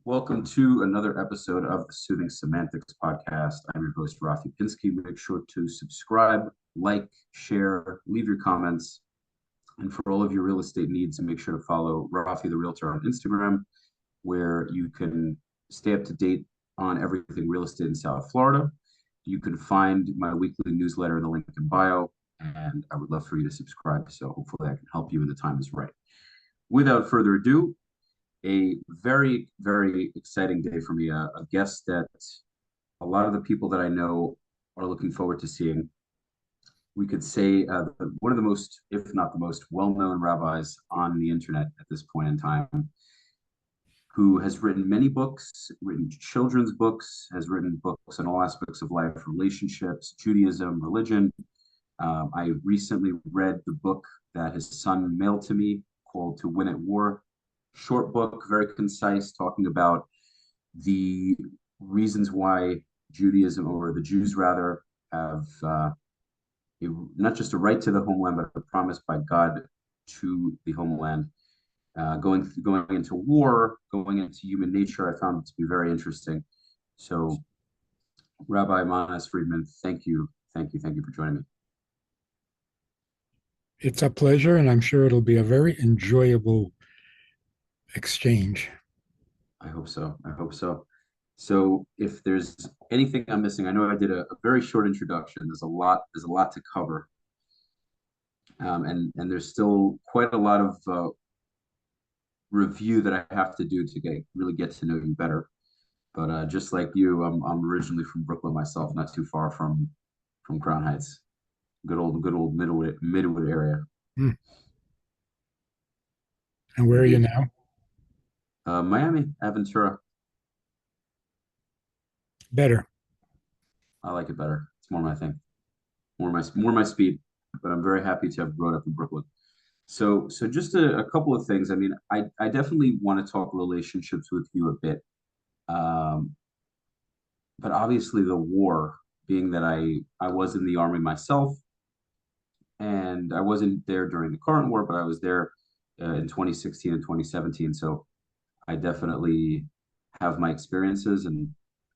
Welcome to another episode of the Soothing Semantics podcast. I'm your host, Rafi Pinsky. Make sure to subscribe, like, share, leave your comments. And for all of your real estate needs, make sure to follow Rafi the Realtor on Instagram, where you can stay up to date on everything real estate in South Florida. You can find my weekly newsletter in the link in bio, and I would love for you to subscribe. So hopefully I can help you when the time is right. Without further ado, a very, very exciting day for me. A guest that a lot of the people that I know are looking forward to seeing. We could say one of the most, if not the most, well-known rabbis on the internet at this point in time, who has written many books, written children's books, has written books on all aspects of life, relationships, Judaism, religion. I recently read the book that his son mailed to me called To Win at War. Short book, very concise, talking about the reasons why Judaism, or the Jews rather, have not just a right to the homeland, but a promise by God to the homeland. Going into war, going into human nature, I found it to be very interesting. So, Rabbi Manis Friedman, thank you for joining me. It's a pleasure, and I'm sure it'll be a very enjoyable exchange. I hope so. So if there's anything I'm missing, I know I did a very short introduction. There's a lot to cover. And there's still quite a lot of review that I have to do to really get to know you better. But just like you, I'm originally from Brooklyn myself, not too far from Crown Heights. Good old Midwood area. Hmm. And where are you now? Miami, Aventura. Better. I like it better. It's more my thing, more my speed. But I'm very happy to have grown up in Brooklyn. So just a couple of things. I mean, I definitely want to talk relationships with you a bit. Um, but obviously the war, being that I was in the army myself, and I wasn't there during the current war, but I was there in 2016 and 2017. So I definitely have my experiences, and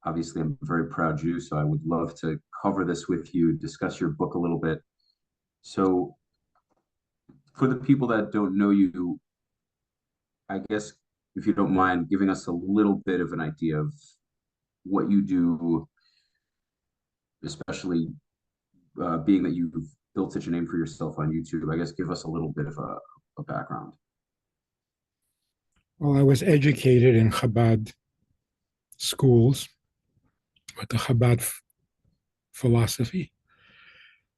obviously I'm a very proud Jew. So I would love to cover this with you, discuss your book a little bit. So for the people that don't know you, I guess if you don't mind giving us a little bit of an idea of what you do, especially being that you've built such a name for yourself on YouTube. I guess give us a little bit of a background. Well, I was educated in Chabad schools with the Chabad philosophy.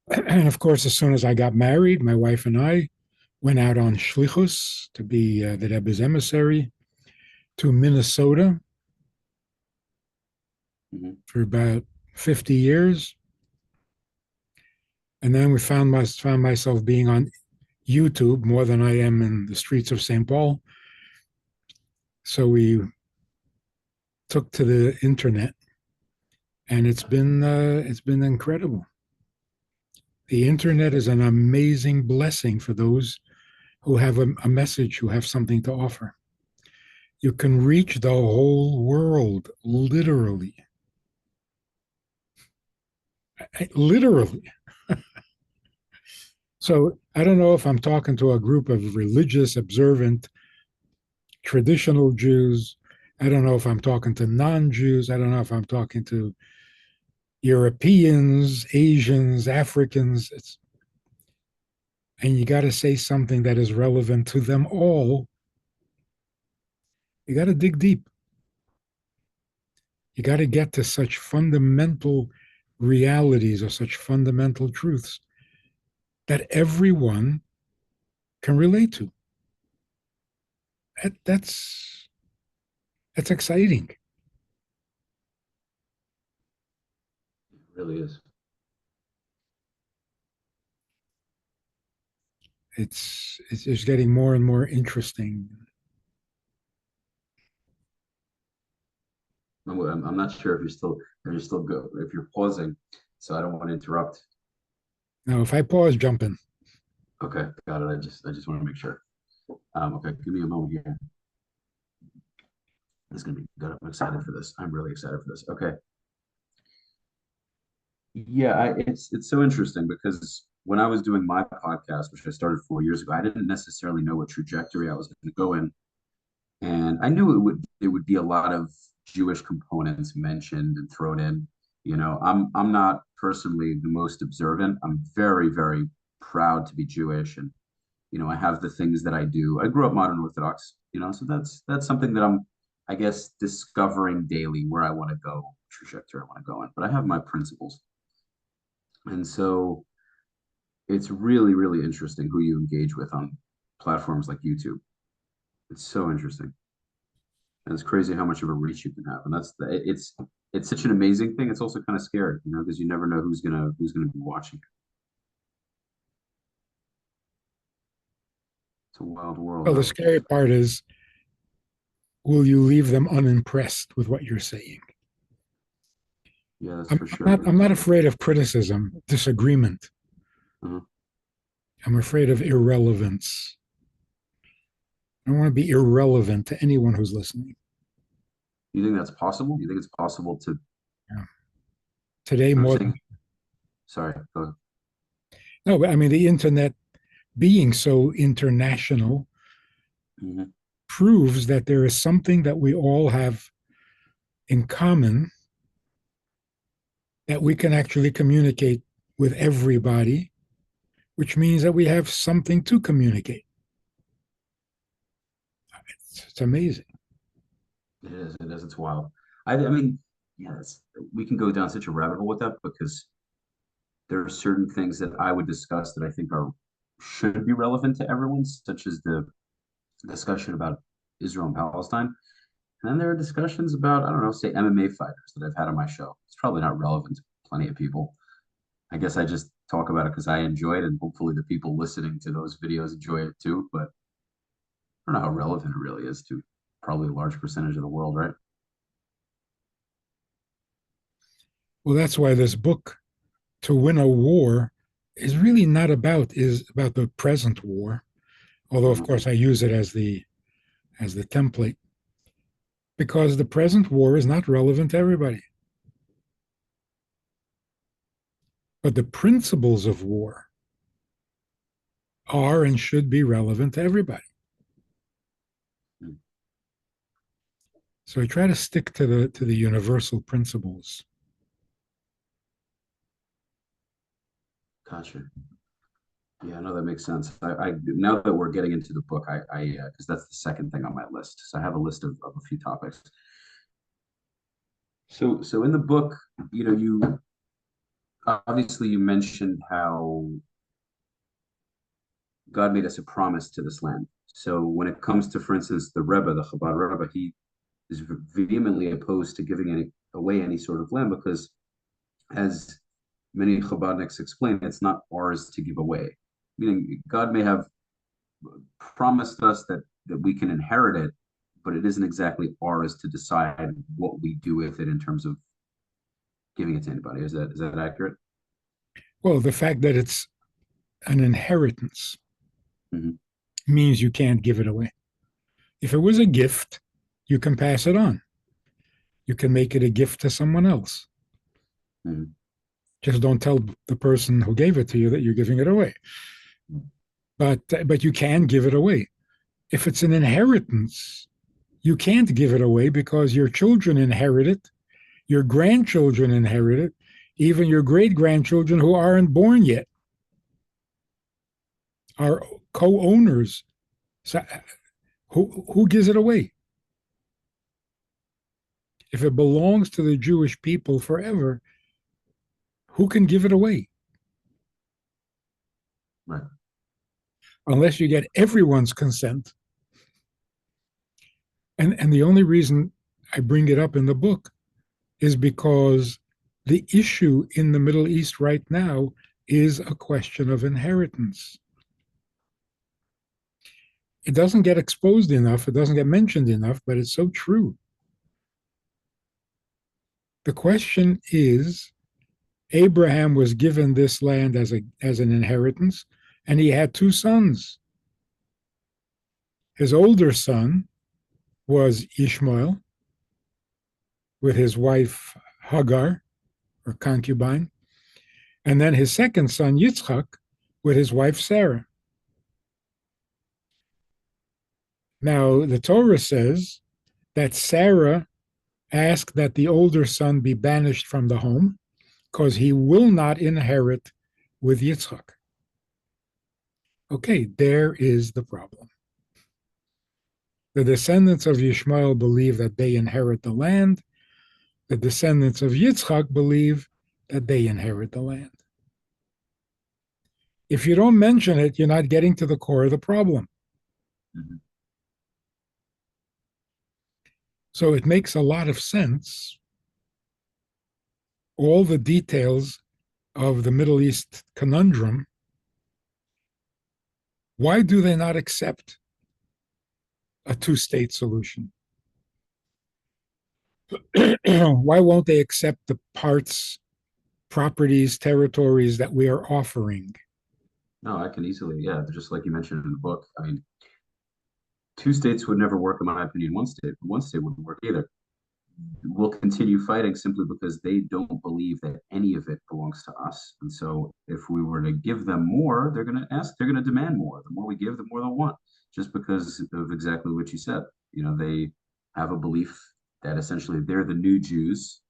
And of course, as soon as I got married, my wife and I went out on shlichus to be the Rebbe's emissary to Minnesota for about 50 years. And then we found myself being on YouTube more than I am in the streets of St. Paul. So we took to the internet, and it's been incredible. The internet is an amazing blessing for those who have a message, who have something to offer. You can reach the whole world, literally. Literally. So I don't know if I'm talking to a group of religious, observant, traditional Jews. I don't know if I'm talking to non-Jews. I don't know if I'm talking to Europeans, Asians, Africans. And you got to say something that is relevant to them all. You got to dig deep. You got to get to such fundamental realities or such fundamental truths that everyone can relate to. That's exciting. It really is. It's just getting more and more interesting. I'm not sure if you're still go if you're pausing, so I don't want to interrupt. Now, if I pause, jump in. Okay, got it. I just want to make sure. Okay, give me a moment here. This is going to be good. I'm excited for this. I'm really excited for this. Okay. Yeah, it's so interesting because when I was doing my podcast, which I started 4 years ago, I didn't necessarily know what trajectory I was going to go in, and I knew it would be a lot of Jewish components mentioned and thrown in. I'm not personally the most observant. I'm very, very proud to be Jewish, and I have the things that I do. I grew up modern Orthodox, so that's something that I'm, I guess, discovering daily where I want to go, trajectory I want to go in. But I have my principles, and so it's really, really interesting who you engage with on platforms like YouTube. It's so interesting. And it's crazy how much of a reach you can have. And it's such an amazing thing. It's also kind of scary, because you never know who's gonna be watching. It's a wild world, Well, the huh? scary part is, will you leave them unimpressed with what you're saying? Yeah, that's I'm, for I'm sure. not. I'm not afraid of criticism, disagreement. Uh-huh. I'm afraid of irrelevance. I don't want to be irrelevant to anyone who's listening. You think that's possible? You think it's possible to? Yeah. Today, I'm more than saying, sorry. Go ahead. no, but I mean, the internet being so international Mhm. proves that there is something that we all have in common, that we can actually communicate with everybody, which means that we have something to communicate. It's amazing. It is. It is. It's wild. I mean, yes, we can go down such a rabbit hole with that because there are certain things that I would discuss that I think are should be relevant to everyone, such as the discussion about Israel and Palestine. And then there are discussions about, I don't know, say MMA fighters that I've had on my show. It's probably not relevant to plenty of people. I guess I just talk about it because I enjoy it, and hopefully the people listening to those videos enjoy it too. But I don't know how relevant it really is to probably a large percentage of the world, right? Well, that's why this book, To Win a War, is about the present war. Although, of Mhm. course, I use it as the template, because the present war is not relevant to everybody. But the principles of war are and should be relevant to everybody. Mm. So I try to stick to the universal principles. Gotcha. Yeah, no, that makes sense. I now that we're getting into the book, because that's the second thing on my list. So I have a list of a few topics. So in the book, you obviously you mentioned how God made us a promise to this land. So when it comes to, for instance, the Rebbe, the Chabad Rebbe, he is vehemently opposed to giving away any sort of land because, as many Chabadniks explain, it's not ours to give away. Meaning, God may have promised us that we can inherit it, but it isn't exactly ours to decide what we do with it in terms of giving it to anybody. Is that accurate? Well, the fact that it's an inheritance Mm-hmm. means you can't give it away. If it was a gift, you can pass it on. You can make it a gift to someone else. Mm-hmm. Just don't tell the person who gave it to you that you're giving it away. But you can give it away. If it's an inheritance, you can't give it away because your children inherit it, your grandchildren inherit it, even your great grandchildren who aren't born yet are co-owners. So who gives it away? If it belongs to the Jewish people forever, who can give it away? Right. Unless you get everyone's consent. And the only reason I bring it up in the book is because the issue in the Middle East right now is a question of inheritance. It doesn't get exposed enough, it doesn't get mentioned enough, but it's so true. The question is, Abraham was given this land as an inheritance, and he had two sons. His older son was Ishmael, with his wife Hagar, or concubine, and then his second son Yitzchak with his wife Sarah. Now, the Torah says that Sarah asked that the older son be banished from the home because he will not inherit with Yitzchak. Okay, there is the problem. The descendants of Yishmael believe that they inherit the land. The descendants of Yitzchak believe that they inherit the land. If you don't mention it, you're not getting to the core of the problem. Mhm. So it makes a lot of sense. All the details of the Middle East conundrum, why do they not accept a two-state solution? Why won't they accept the parts, properties, territories that we are offering? No, I can easily, yeah, just like you mentioned in the book. I mean, two states would never work, in my opinion. One state wouldn't work either. We'll continue fighting simply because they don't believe that any of it belongs to us. And so if we were to give them more, they're going to demand more. The more we give, the more they'll want, just because of exactly what you said. They have a belief that essentially they're the new Jews,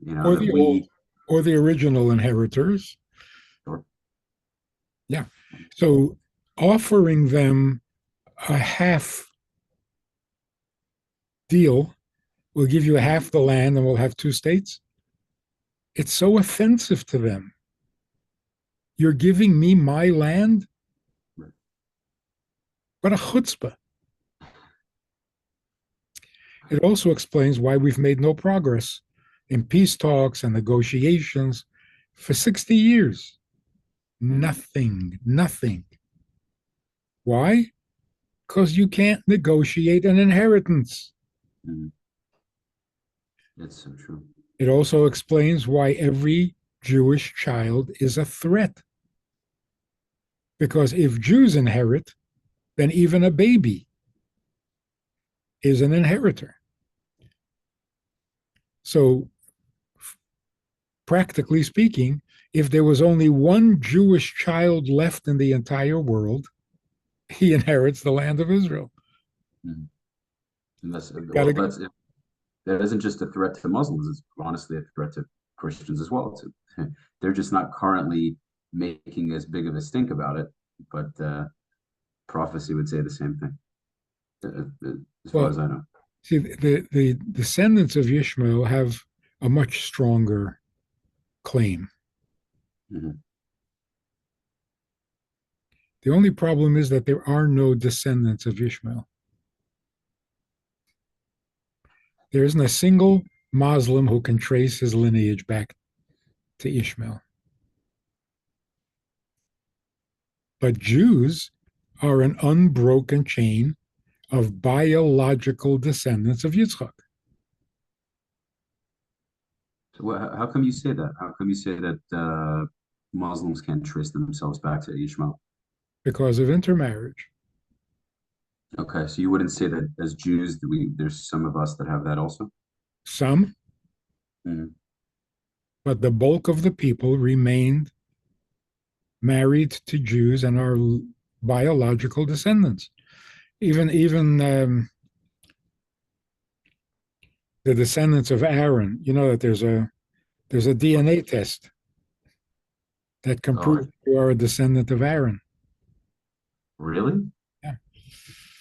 Or that the old, we, or the original inheritors. or, Yeah. So offering them a half deal, we'll give you half the land and we'll have two states. It's so offensive to them. You're giving me my land? What a chutzpah. It also explains why we've made no progress in peace talks and negotiations for 60 years. Nothing, nothing. Why? Because you can't negotiate an inheritance. it's so true. It also explains why every Jewish child is a threat. Because if Jews inherit, then even a baby is an inheritor. So, practically speaking, if there was only one Jewish child left in the entire world, he inherits the land of Israel. Mhm. And Gotta go. that isn't just a threat to Muslims, it's honestly a threat to Christians as well. They're just not currently making as big of a stink about it, but prophecy would say the same thing, as far Well, as I know. see, the descendants of Ishmael have a much stronger claim. Mhm. The only problem is that there are no descendants of Ishmael. There isn't a single Muslim who can trace his lineage back to Ishmael. But Jews are an unbroken chain of biological descendants of Yitzchak. So how come you say that? How come you say that Muslims can't trace themselves back to Ishmael? Because of intermarriage. Okay, so you wouldn't say that as Jews, there's some of us that have that also? Some, Mhm. but the bulk of the people remained married to Jews and are biological descendants. Even the descendants of Aaron. You know that there's a DNA test that can Oh, prove you are a descendant of Aaron. really? Yeah.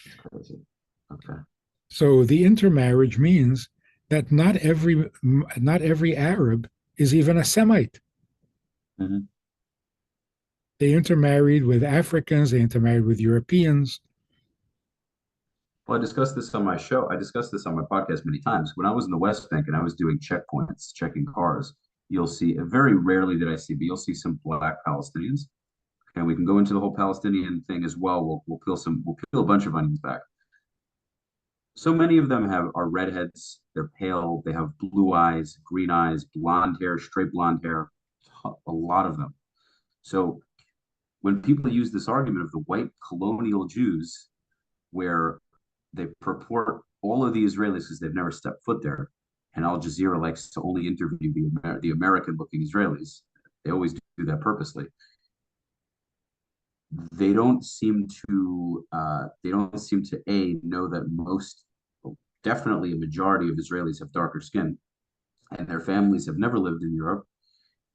That's crazy. Okay. So the intermarriage means that not every Arab is even a Semite. Mhm. They intermarried with Africans. They intermarried with Europeans. Well, I discussed this on my show. I discussed this on my podcast many times. When I was in the West Bank and I was doing checkpoints, checking cars, you'll see, very rarely did I see, but you'll see some black Palestinians. And we can go into the whole Palestinian thing as well. We'll peel a bunch of onions back. So many of them are redheads. They're pale. They have blue eyes, blonde hair, straight blonde hair. A lot of them. So when people use this argument of the white colonial Jews, where they purport all of the Israelis, because they've never stepped foot there, and Al Jazeera likes to only interview the American-looking Israelis. They always do that purposely. They don't seem to know that most, well, definitely a majority of Israelis have darker skin, and their families have never lived in Europe,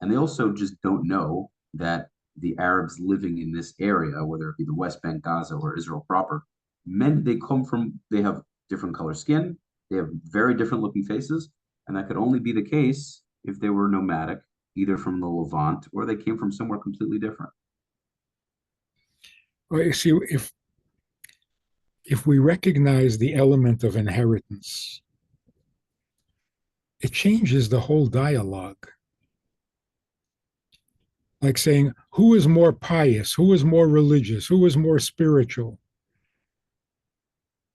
and they also just don't know that the Arabs living in this area, whether it be the West Bank, Gaza, or Israel proper, they have different color skin, they have very different looking faces, and that could only be the case if they were nomadic, either from the Levant or they came from somewhere completely different. Well, you see, if we recognize the element of inheritance, it changes the whole dialogue. Like saying, who is more pious? Who is more religious? Who is more spiritual?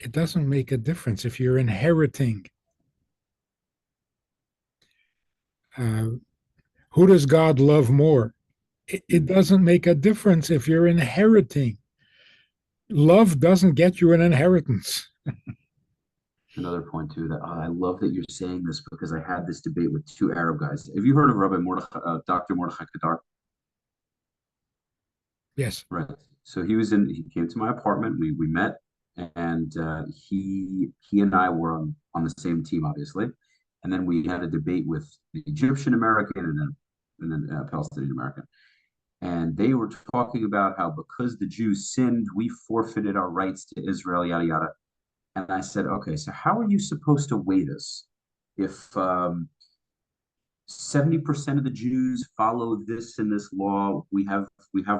It doesn't make a difference if you're inheriting. Who does God love more? It doesn't make a difference if you're inheriting. Love doesn't get you an inheritance. Another point too, that I love that you're saying this, because I had this debate with two Arab guys. Have you heard of Dr. Mordechai Kadar? Yes. Right. So he came to my apartment. We met, and he and I were on the same team, obviously. And then we had a debate with the Egyptian American and then Palestinian American. And they were talking about how because the Jews sinned, we forfeited our rights to Israel, yada yada. And I said, okay, so how are you supposed to weigh this if 70% of the Jews follow this and this law, we have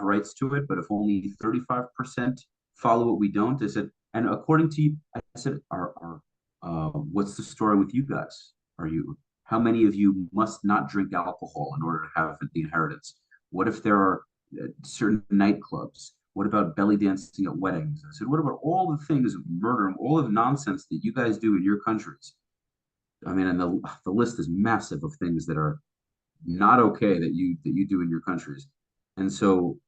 rights to it. But if only 35% follow it, we don't. I said, and according to you, I said, what's the story with you guys? How many of you must not drink alcohol in order to have the inheritance? What if there are certain nightclubs? What about belly dancing at weddings? I said, what about all the things, murder, all of the nonsense that you guys do in your countries? I mean, and the list is massive of things that are not okay that you do in your countries. And so,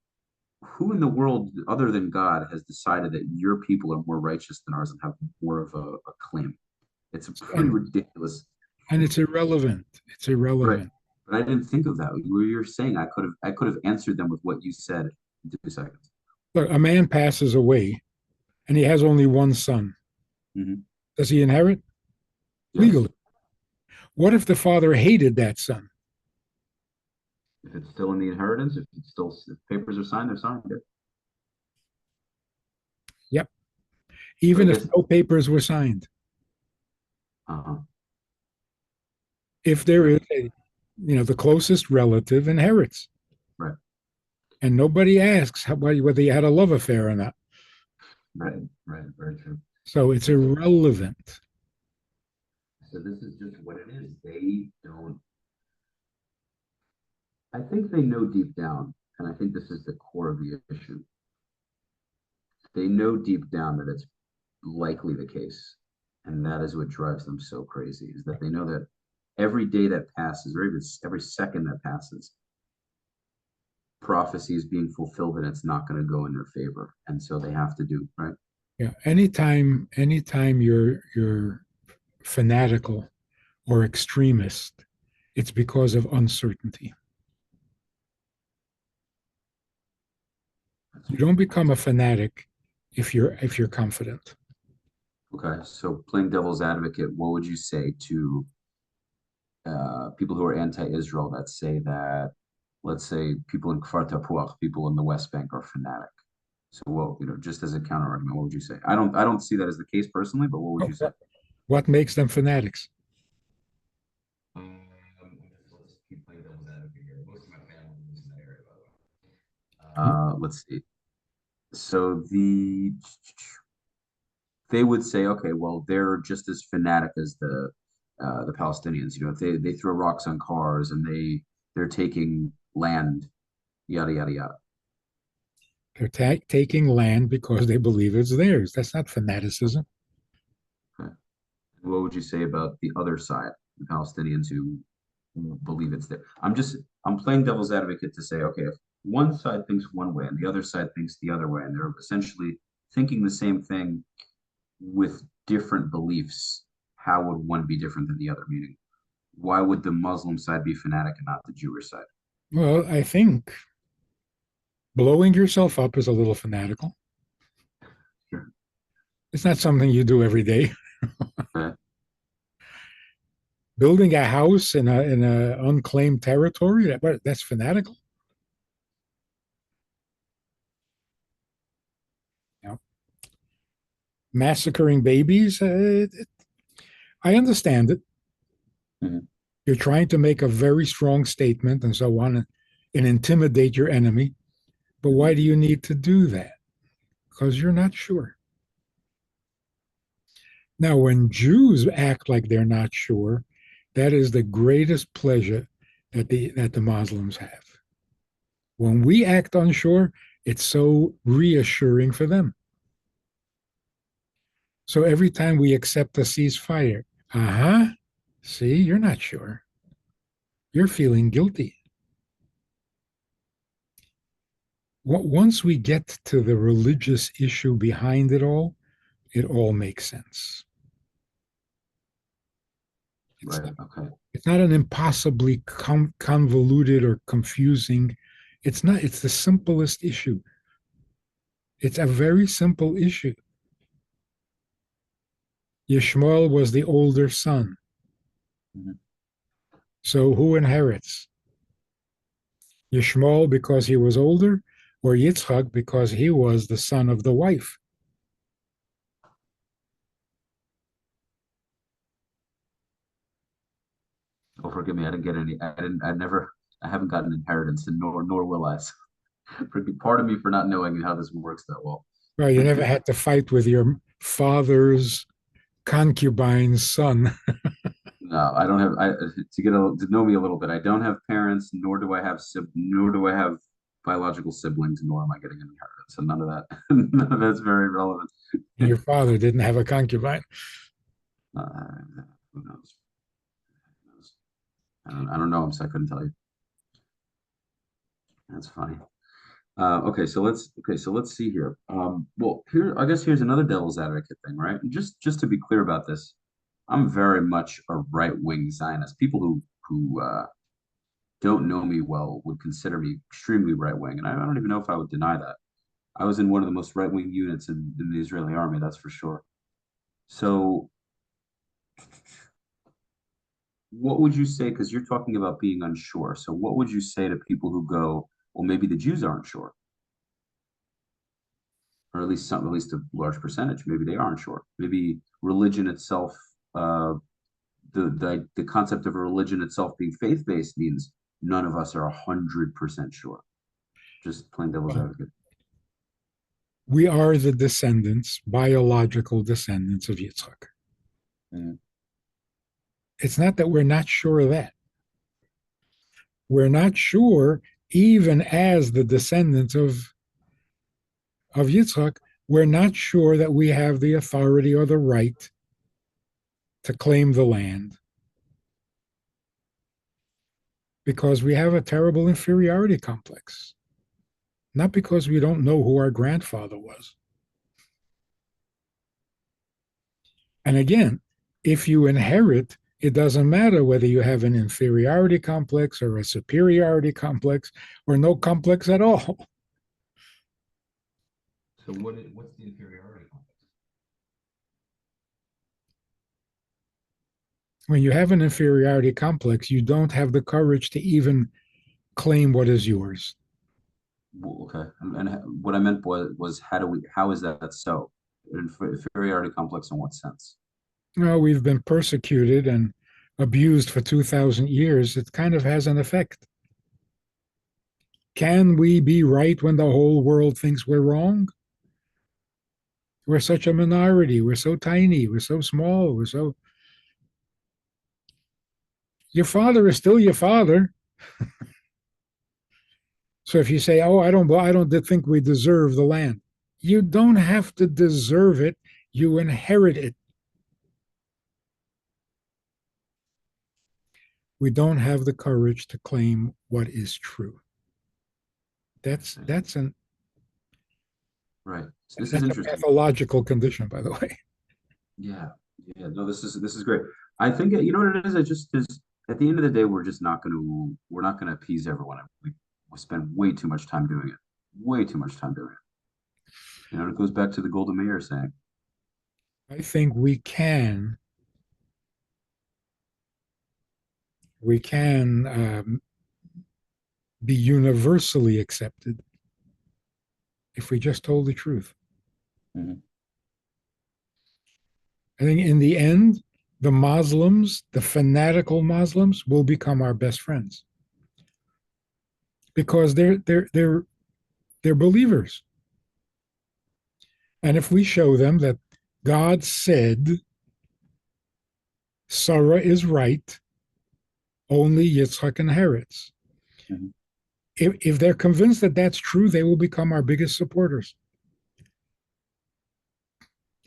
who in the world other than God has decided that your people are more righteous than ours and have more of a claim? It's a pretty ridiculous. And it's irrelevant. It's Right. irrelevant. But I didn't think of that. What you're saying, I could have answered them with what you said in 2 seconds. Look, a man passes away and he has only one son. Mm-hmm. Does he inherit? Yes. Legally. What if the father hated that son? If it's still in the inheritance, if papers are signed, they're signed. Yeah. Yep. But I Even if guess, no papers were signed. uh-huh. If there is the closest relative inherits. Right, And nobody asks whether you had a love affair or not. right, right, very true. So it's irrelevant. So this is just what it is. They don't. I think they know deep down, and I think this is the core of the issue. They know deep down that it's likely the case, and that is what drives them so crazy. Is that they know that every day that passes, or even every second that passes, prophecy is being fulfilled, and it's not going to go in their favor, and so they have to do right. Yeah. Anytime you're fanatical or extremist, it's because of uncertainty. You don't become a fanatic if you're confident. Okay, so playing devil's advocate, what would you say to people who are anti-Israel that say that, let's say, people in Kfar Tapuach, people in the West Bank, are fanatic? So, well, just as a counter argument, what would you say? I don't see that as the case personally, but what would you say? What makes them fanatics? Um, let's keep playing devil's advocate here. Most of my family lives in that area, by the way. Let's see. So they would say, okay, well, they're just as fanatic as the Palestinians. If they throw rocks on cars and they're taking land, yada yada yada. They're taking land because they believe it's theirs. That's not fanaticism. Okay. And what would you say about the other side, the Palestinians who believe it's there? I'm playing devil's advocate to say, okay, if one side thinks one way and the other side thinks the other way, and they're essentially thinking the same thing with different beliefs, how would one be different than the other? Meaning, Why would the Muslim side be fanatic and not the Jewish side? Well, I think blowing yourself up is a little fanatical. Sure. It's not something you do every day. Okay. Building a house in a unclaimed territory, that's fanatical. You know, massacring babies. I understand it. Mhm. You're trying to make a very strong statement and so on and intimidate your enemy. But why Mhm. do you need to do that? Because you're not sure. Now, when Jews act like they're not sure, that is the greatest pleasure that the Muslims have. When we act unsure, it's so reassuring for them. So every time we accept a ceasefire, see, you're not sure. You're feeling guilty. Once we get to the religious issue behind it all makes sense. It's Right. Okay. it's not an impossibly convoluted or confusing. It's not. It's the simplest issue. It's a very simple issue. Yishmael was the older son. Mhm. So who inherits? Yishmael because he was older, or Yitzchak because he was the son of the wife? Oh, forgive me. I didn't get any. I didn't. I never. I haven't gotten inheritance, and nor will I. So, part of me for not knowing how this works that well. Well, you never had to fight with your father's concubine's son. No, I don't have. To know me a little bit. I don't have parents, nor do I have biological siblings, nor am I getting an inheritance. So none of that. None of that's very relevant. And your father didn't have a concubine. Who knows? Who knows? I don't know him, so I couldn't tell you. That's funny. Okay, so let's see here. Well, here I guess here's another devil's advocate thing, right? Just to be clear about this, I'm very much a right-wing Zionist. People who don't know me well would consider me extremely right-wing, and I don't even know if I would deny that. I was in one of the most right-wing units in the Israeli army, that's for sure. So, what would you say? Because you're talking about being unsure. So, what would you say to people who go, well, maybe the Jews aren't sure, or at least a large percentage. Maybe they aren't sure. Maybe religion itself, the concept of a religion itself being faith based means none of us are 100% sure. Just plain devil's Well, advocate. we are the descendants, biological descendants of Yitzchak. Mm. It's not that we're not sure of that. We're not sure, even as the descendants of Yitzchak, we're not sure that we have the authority or the right to claim the land because we have a terrible inferiority complex, not because we don't know who our grandfather was. And again, if you inherit, it doesn't matter whether you have an inferiority complex or a superiority complex or no complex at all. So what's the inferiority complex? When you have an inferiority complex, you don't have the courage to even claim what is yours. Well, okay, and what I meant was how is that so? Inferiority complex in what sense? Well, we've been persecuted and abused for 2,000 years. It kind of has an effect. Can we be right when the whole world thinks we're wrong? We're such a minority. We're so tiny. We're so small. We're so. Your father is still your father. So if you say, "Oh, I don't think we deserve the land," you don't have to deserve it. You inherit it. We don't have the courage to claim what is true. That's Okay. that's an Right. So this is that's a interesting. pathological condition, by the way. Yeah. Yeah. No, this is great. I think you know what it is. at the end of the day, we're not going to appease everyone. We spend way too much time doing it. Way too much time doing it. It goes back to the Golda Meir saying. I think we can be universally accepted if we just told the truth. Mm-hmm. I think in the end, the Muslims, the fanatical Muslims, will become our best friends because they're believers. And if we show them that God said Sarah is right, only Yitzchak inherits. Mm-hmm. If they're convinced that that's true, they will become our biggest supporters.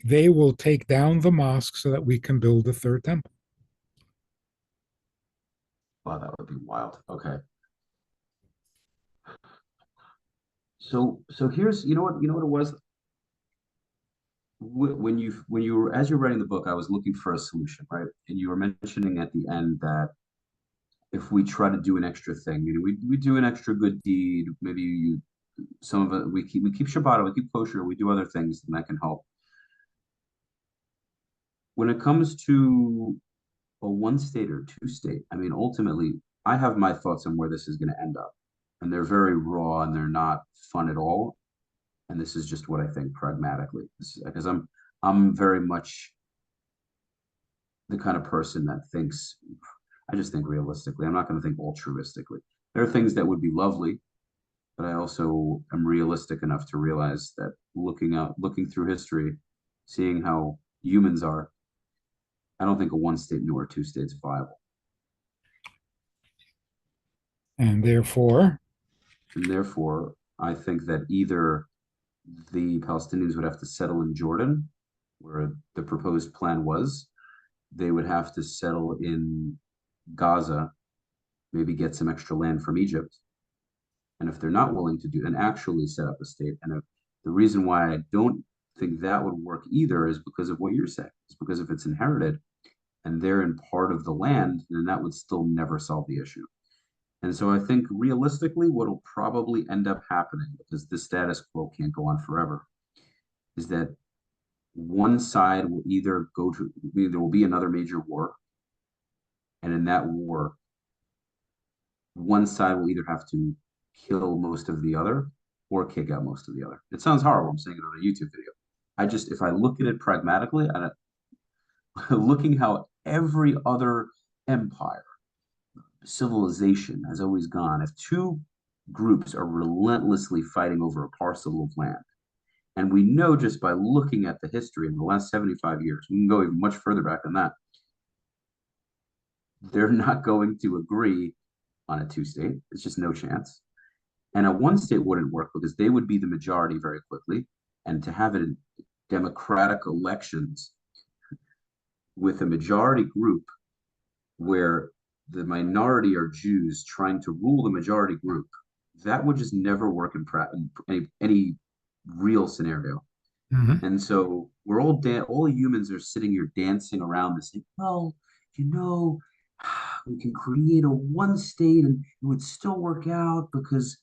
They will take down the mosque so that we can build the third temple. Wow, that would be wild. Okay. So here's what it was when you were as you're writing the book, I was looking for a solution, right? And you were mentioning at the end that if we try to do an extra thing, we do an extra good deed, maybe some of it we keep Shabbat, we keep kosher, we do other things, and that can help. When it comes to a one state or two state, ultimately, I have my thoughts on where this is going to end up, and they're very raw and they're not fun at all. And this is just what I think pragmatically, because I'm very much the kind of person that thinks. I just think realistically. I'm not going to think altruistically. There are things that would be lovely, but I also am realistic enough to realize that looking through history, seeing how humans are, I don't think a one state nor a two states viable. And therefore, I think that either the Palestinians would have to settle in Jordan, where the proposed plan was. They would have to settle in Gaza, maybe get some extra land from Egypt. And if they're not willing to do and actually set up a state, and the reason why I don't think that would work either is because of what you're saying. It's because if it's inherited and they're in part of the land, then that would still never solve the issue. And so I think realistically, what will probably end up happening, because the status quo can't go on forever, is that one side will there will be another major war. And in that war, one side will either have to kill most of the other or kick out most of the other. It sounds horrible. I'm saying it on a YouTube video. If I look at it pragmatically, and looking how every other empire, civilization has always gone, if two groups are relentlessly fighting over a parcel of land, and we know just by looking at the history in the last 75 years, we can go even much further back than that, they're not going to agree on a two state. It's just no chance. And a one state wouldn't work because they would be the majority very quickly. And to have it in democratic elections with a majority group where the minority are Jews trying to rule the majority group, that would just never work in any real scenario. mm-hmm. And so we're all humans are sitting here dancing around this thing. Well, we can create a one state and it would still work out, because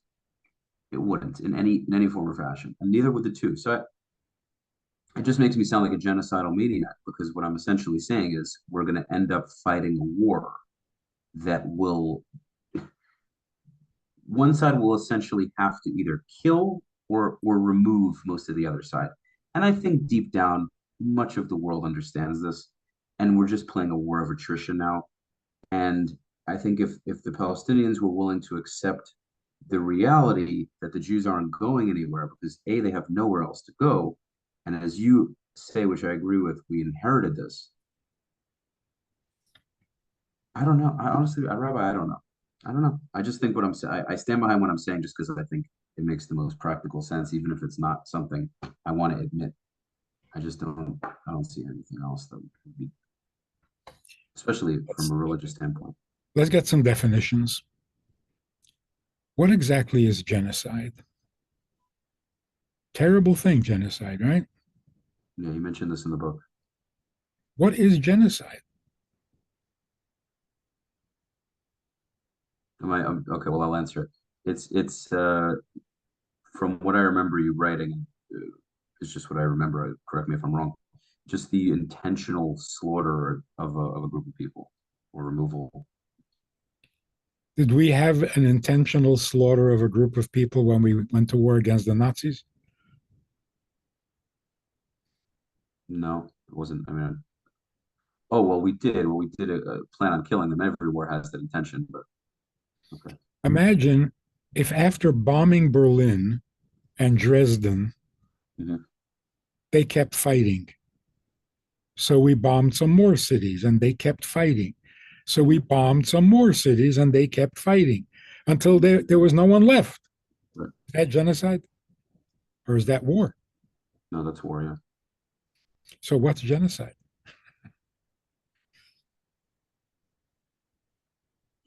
it wouldn't in any form or fashion, and neither would the two. So it just makes me sound like a genocidal maniac, because what I'm essentially saying is we're going to end up fighting a war that will one side will essentially have to either kill or remove most of the other side. And I think deep down, much of the world understands this, and we're just playing a war of attrition now. And I think if the Palestinians were willing to accept the reality that the Jews aren't going anywhere because they have nowhere else to go, and as you say, which I agree with, we inherited this. I don't know. I honestly, Rabbi, I don't know. I don't know. I just think what I'm saying. I stand behind what I'm saying just because I think it makes the most practical sense, even if it's not something I want to admit. I just don't. I don't see anything else that would be, especially from a religious standpoint. Let's get some definitions. What exactly is genocide? Terrible thing, genocide, right? Yeah, you mentioned this in the book. What is genocide? Okay? Well, I'll answer it. It's from what I remember you writing. It's just what I remember. Correct me if I'm wrong. Just the intentional slaughter of a group of people or removal. Did we have an intentional slaughter of a group of people when we went to war against the Nazis? No, it wasn't. I mean, oh well, we did. Well, we did plan on killing them. Every war has that intention, but okay. Imagine if after bombing Berlin and Dresden, Hmm. they kept fighting. So we bombed some more cities and they kept fighting. So we bombed some more cities and they kept fighting until there was no one left. Right. Is that genocide or is that war? No, that's war. Yeah, So what's genocide?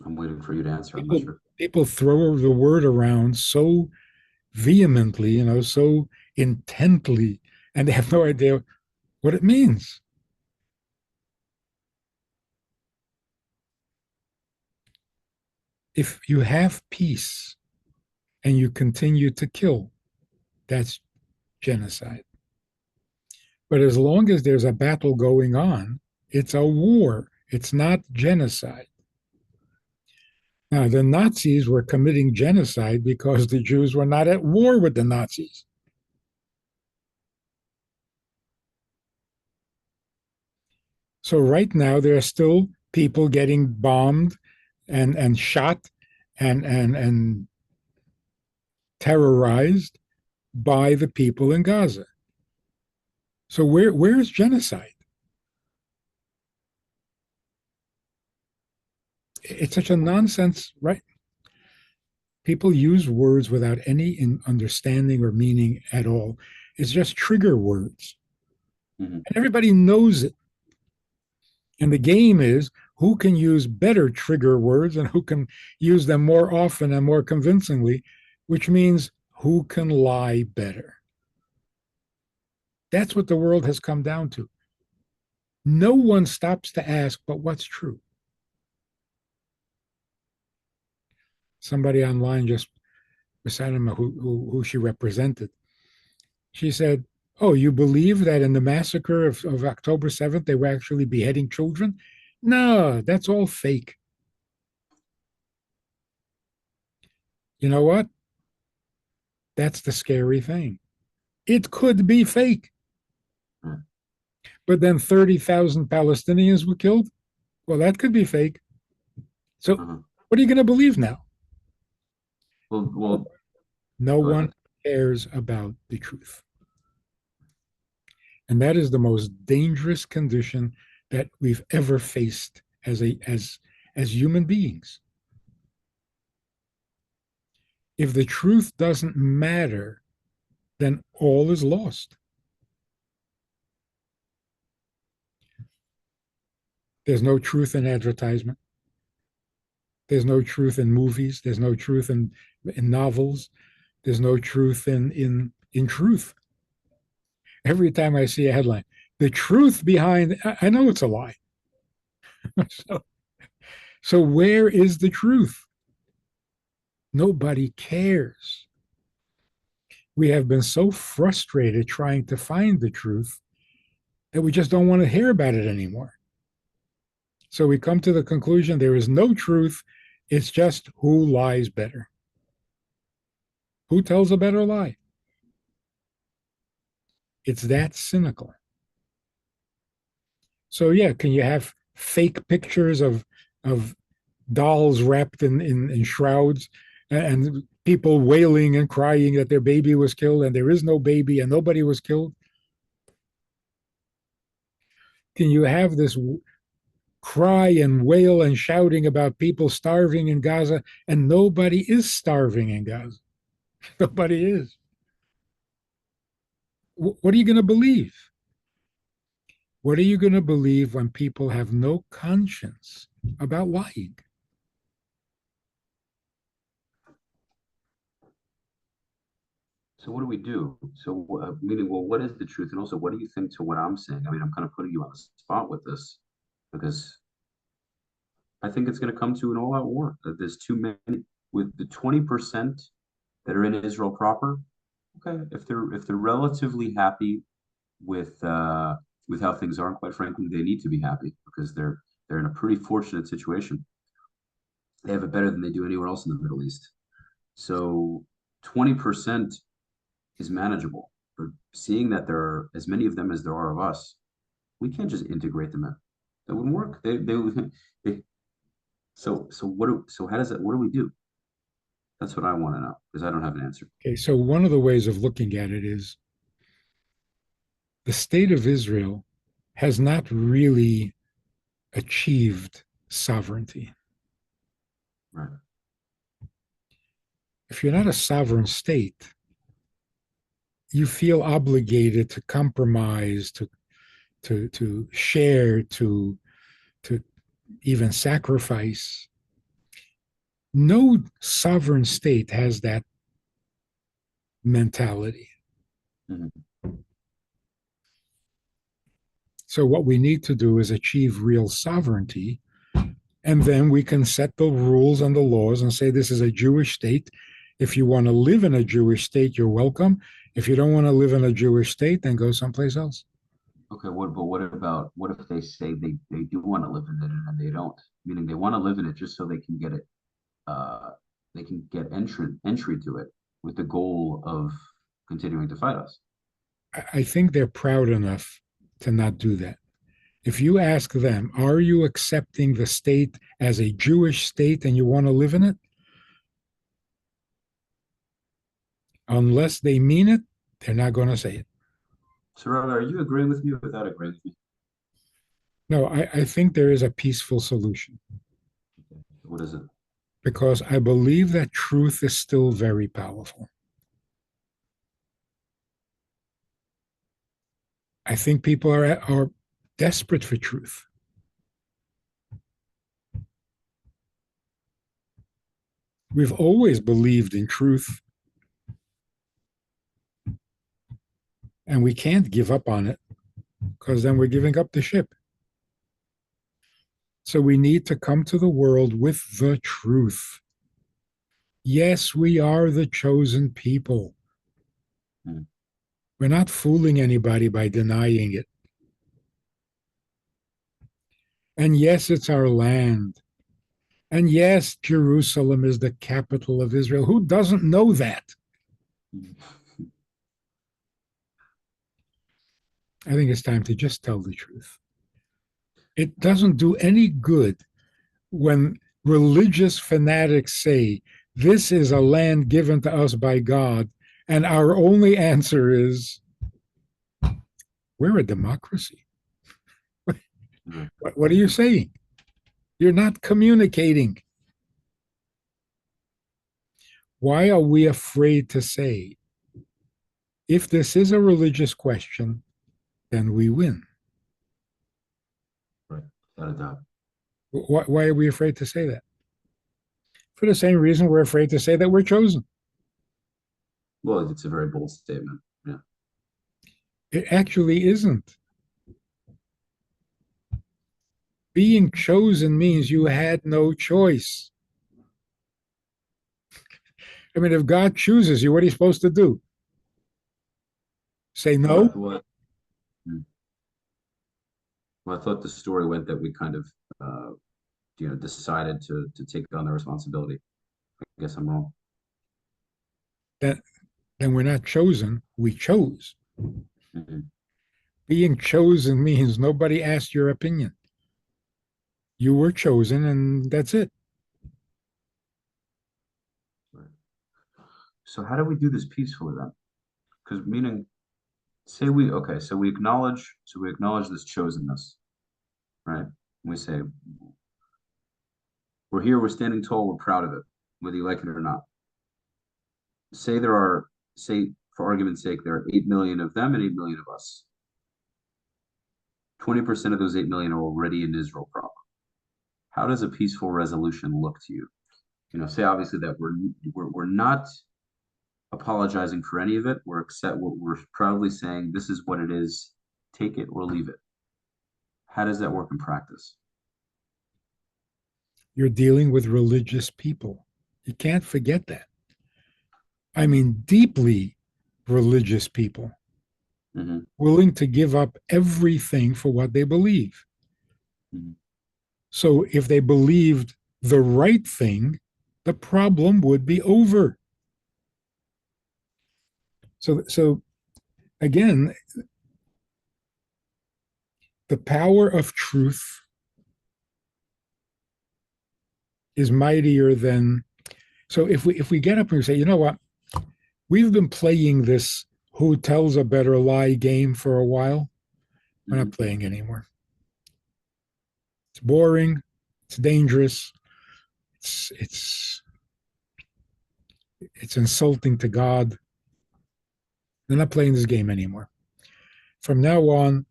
I'm waiting for you to answer. I'm not People, sure. people throw the word around so vehemently, so intently, and they have no idea what it means. If you have peace and you continue to kill, that's genocide. But as long as there's a battle going on, it's a war. It's not genocide. Now, the Nazis were committing genocide because the Jews were not at war with the Nazis. So right now, there are still people getting bombed and shot and terrorized by the people in Gaza. So where's genocide? It's such a nonsense, right? People use words without any understanding or meaning at all. It's just trigger words. Hmm. And everybody knows it. And the game is who can use better trigger words and who can use them more often and more convincingly, which means who can lie better. That's what the world has come down to. No one stops to ask, but what's true? Somebody online just was, I don't know who she represented. She said, "Oh, you believe that in the massacre of October 7th, they were actually beheading children? No, that's all fake." You know what? That's the scary thing. It could be fake, Right. but then 30,000 Palestinians were killed. Well, that could be fake. So, Uh-huh. what are you going to believe now? Well, No go one ahead. cares about the truth. And that is the most dangerous condition that we've ever faced as human beings. If the truth doesn't matter, then all is lost. There's no truth in advertisement. There's no truth in movies. There's no truth in novels. There's no truth in truth. Every time I see a headline, the truth behind, I know it's a lie. so, so where is the truth? Nobody cares. We have been so frustrated trying to find the truth that we just don't want to hear about it anymore. So we come to the conclusion there is no truth. It's just who lies better. Who tells a better lie? It's that cynical. So yeah, can you have fake pictures of dolls wrapped in shrouds and people wailing and crying that their baby was killed and there is no baby and nobody was killed? Can you have this cry and wail and shouting about people starving in Gaza and nobody is starving in Gaza? Nobody is. What are you going to believe? What are you going to believe when people have no conscience about lying? So what do we do? So meaning, well, what is the truth, and also, what do you think to what I'm saying? I mean, I'm kind of putting you on the spot with this because I think it's going to come to an all-out war. There's too many with the 20% that are in Israel proper. Okay, if they're relatively happy with how things are, and quite frankly, they need to be happy because they're in a pretty fortunate situation. They have it better than they do anywhere else in the Middle East. So 20% is manageable. But seeing that there are as many of them as there are of us, we can't just integrate them in. That wouldn't work. They so how does that what do we do? That's what I want to know because I don't have an answer. Okay, so one of the ways of looking at it is the state of Israel has not really achieved sovereignty. Right. If you're not a sovereign state, you feel obligated to compromise, to share, to even sacrifice. No sovereign state has that mentality. Mm-hmm. So what we need to do is achieve real sovereignty, and then we can set the rules and the laws and say this is a Jewish state. If you want to live in a Jewish state, you're welcome. If you don't want to live in a Jewish state, then go someplace else. Okay, what if they say they do want to live in it and they don't? Meaning they want to live in it just so they can get it they can get entry to it with the goal of continuing to fight us. I think they're proud enough to not do that. If you ask them, are you accepting the state as a Jewish state and you want to live in it? Unless they mean it, they're not going to say it. So, Rabbi, are you agreeing with me or without agreeing with me? No, I think there is a peaceful solution Okay. What is it? because I believe that truth is still very powerful. I think people are desperate for truth. We've always believed in truth, and we can't give up on it because then we're giving up the ship. So we need to come to the world with the truth. Yes, we are the chosen people. Hmm. We're not fooling anybody by denying it. And yes, it's our land. And yes, Jerusalem is the capital of Israel. Who doesn't know that? I think it's time to just tell the truth. It doesn't do any good when religious fanatics say, this is a land given to us by God, and our only answer is, we're a democracy. What are you saying? You're not communicating. Why are we afraid to say, if this is a religious question, then we win? Right. Without a doubt. Why are we afraid to say that? For the same reason we're afraid to say that we're chosen. Well, it's a very bold statement. Yeah. It actually isn't. Being chosen means you had no choice. I mean, if God chooses you, what are you supposed to do? Say Well, no? hmm. Well, I thought the story went that we kind of, decided to take on the responsibility. I guess I'm wrong. Then, then we're not chosen. We chose. Mhm. Being chosen means nobody asked your opinion. You were chosen, and that's it. Right. So how do we do this peacefully then? Because meaning, say we okay, so we acknowledge this chosenness, right? We say we're here, we're standing tall, we're proud of it, whether you like it or not. Say there are, say for argument's sake, there are 8 million of them and 8 million of us. 20% of those 8 million are already in Israel proper. How does a peaceful resolution look to you? Say obviously that we're not apologizing for any of it. We're proudly saying this is what it is. Take it or leave it. How does that work in practice? You're dealing with religious people. You can't forget that. I mean, deeply religious people, Mm-hmm. willing to give up everything for what they believe. Mm-hmm. So if they believed the right thing, the problem would be over. So again, the power of truth is mightier than. So if we get up and we say, you know what, we've been playing this who tells a better lie game for a while. We're Mm-hmm. not playing anymore. It's boring. It's dangerous. It's it's insulting to God. We're not playing this game anymore. From now on,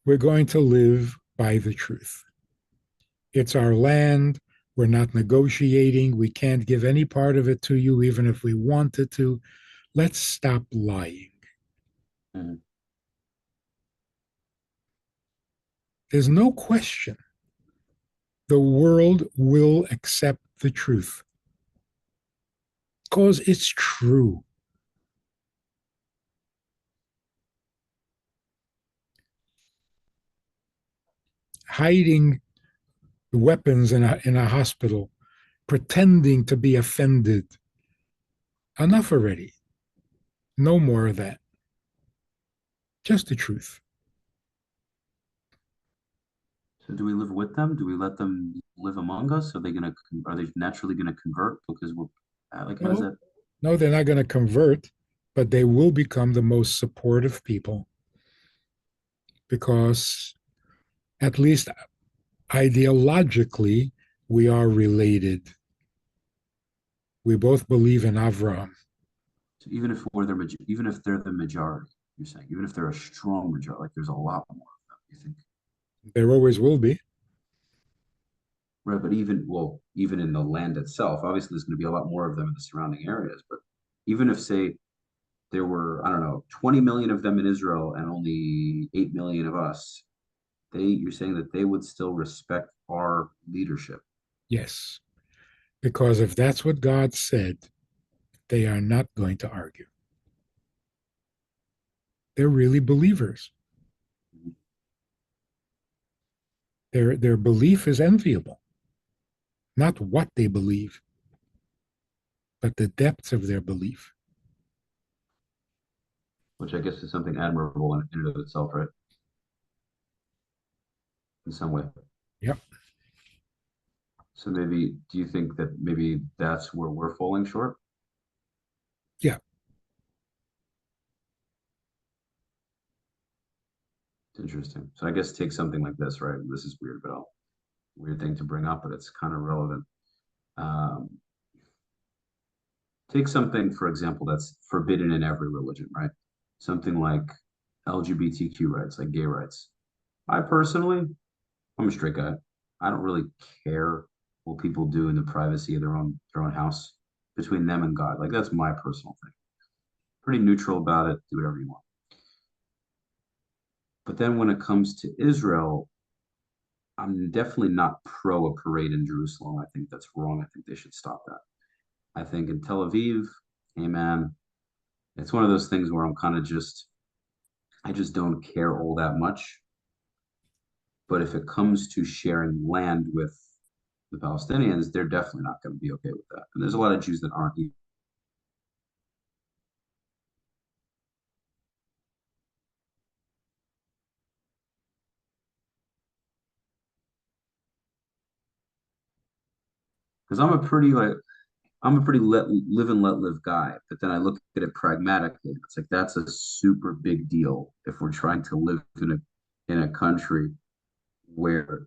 we're going to live by the truth. It's our land. We're not negotiating. We can't give any part of it to you, even if we wanted to. Let's stop lying. Mm-hmm. There's no question the world will accept the truth because it's true. Hiding weapons in a hospital, pretending to be offended. Enough already. No more of that. Just the truth. So do we live with them? Do we let them live among us? Are they naturally gonna convert because we're like how does No, that? no, they're not going to convert, but they will become the most supportive people because, at least ideologically, we are related. We both believe in Avraham. So even if they're the majority, you're saying even if they're a strong majority, like there's a lot more of them. You think There always will be. right? But even in the land itself, obviously there's going to be a lot more of them in the surrounding areas. But even if say there were I don't know 20 million of them in Israel and only 8 million of us, you're saying that they would still respect our leadership. Yes, because if that's what God said, they are not going to argue. They're really believers. Their belief is enviable. Not what they believe, but the depths of their belief. Which I guess is something admirable in and of itself, right? In some way. Yep. So maybe, do you think that maybe that's where we're falling short? Yeah. It's interesting. So I guess take something like this, right? This is weird, but weird thing to bring up, but it's kind of relevant. Um, Take something, for example, that's forbidden in every religion, right? Something like LGBTQ rights, like gay rights. I personally, I'm a straight guy. I don't really care what people do in the privacy of their own house between them and God. Like that's my personal thing. Pretty neutral about it. Do whatever you want. But then when it comes to Israel, I'm definitely not pro a parade in Jerusalem. I think that's wrong. I think they should stop that. I think in Tel Aviv, hey man, it's one of those things where I just don't care all that much. But if it comes to sharing land with the Palestinians, they're definitely not going to be okay with that. And there's a lot of Jews that aren't. Because I'm a pretty live and let live guy. But then I look at it pragmatically. It's like that's a super big deal if we're trying to live in a country where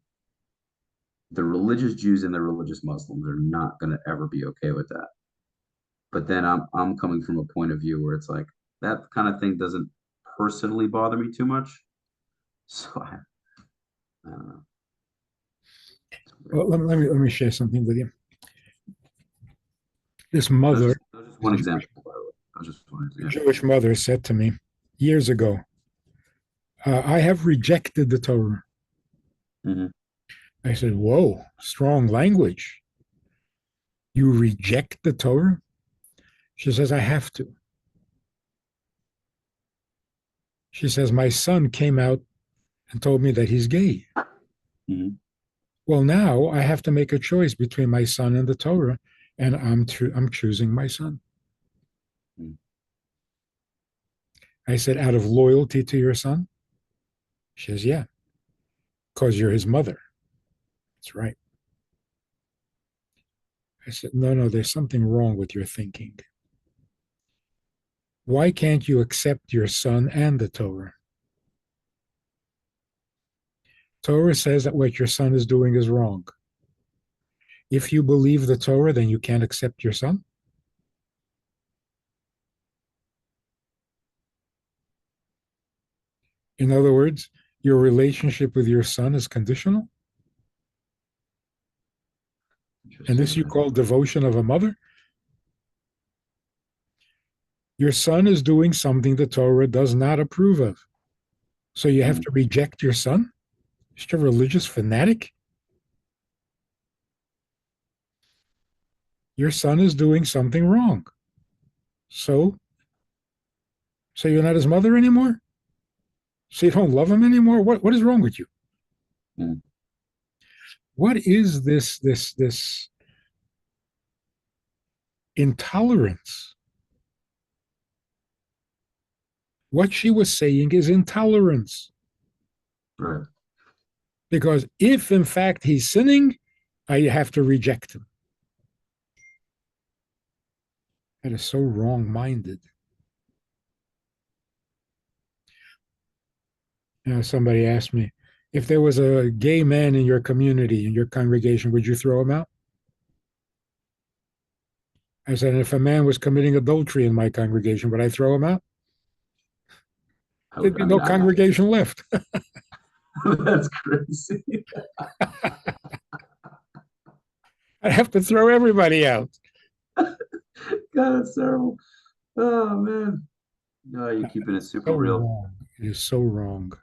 the religious Jews and the religious Muslims are not going to ever be okay with that. But then I'm coming from a point of view where it's like that kind of thing doesn't personally bother me too much. So I don't know. Well, let me share something with you. This That was mother, just, that was just one example, by the way. I was just one, a yeah. Jewish mother, said to me years ago, I have rejected the Torah. Mm-hmm. I said, whoa, strong language. You reject the Torah? She says, I have to. She says, my son came out and told me that he's gay. Mhm. Well, now I have to make a choice between my son and the Torah, and I'm choosing my son. Mhm. I said, out of loyalty to your son? She says, yeah, because you're his mother. That's right. I said, no, there's something wrong with your thinking. Why can't you accept your son and the Torah? Torah says that what your son is doing is wrong. If you believe the Torah, then you can't accept your son? In other words, your relationship with your son is conditional? And this Interesting. you call devotion of a mother? Your son is doing something the Torah does not approve of. So you have Mhm. to reject your son? Just a religious fanatic? Your son is doing something wrong. So, so you're not his mother anymore? So you don't love him anymore? What is wrong with you? Mhm. What is this intolerance? What she was saying is intolerance. Right. Because if in fact he's sinning, I have to reject him. That is so wrong-minded. Somebody asked me, if there was a gay man in your community, in your congregation, would you throw him out? I said, if a man was committing adultery in my congregation, would I throw him out? I There'd would. be I no mean, congregation left. that's crazy. I'd have to throw everybody out. God, that's terrible. Oh man. No, you're keeping it super So real. wrong. It is so wrong.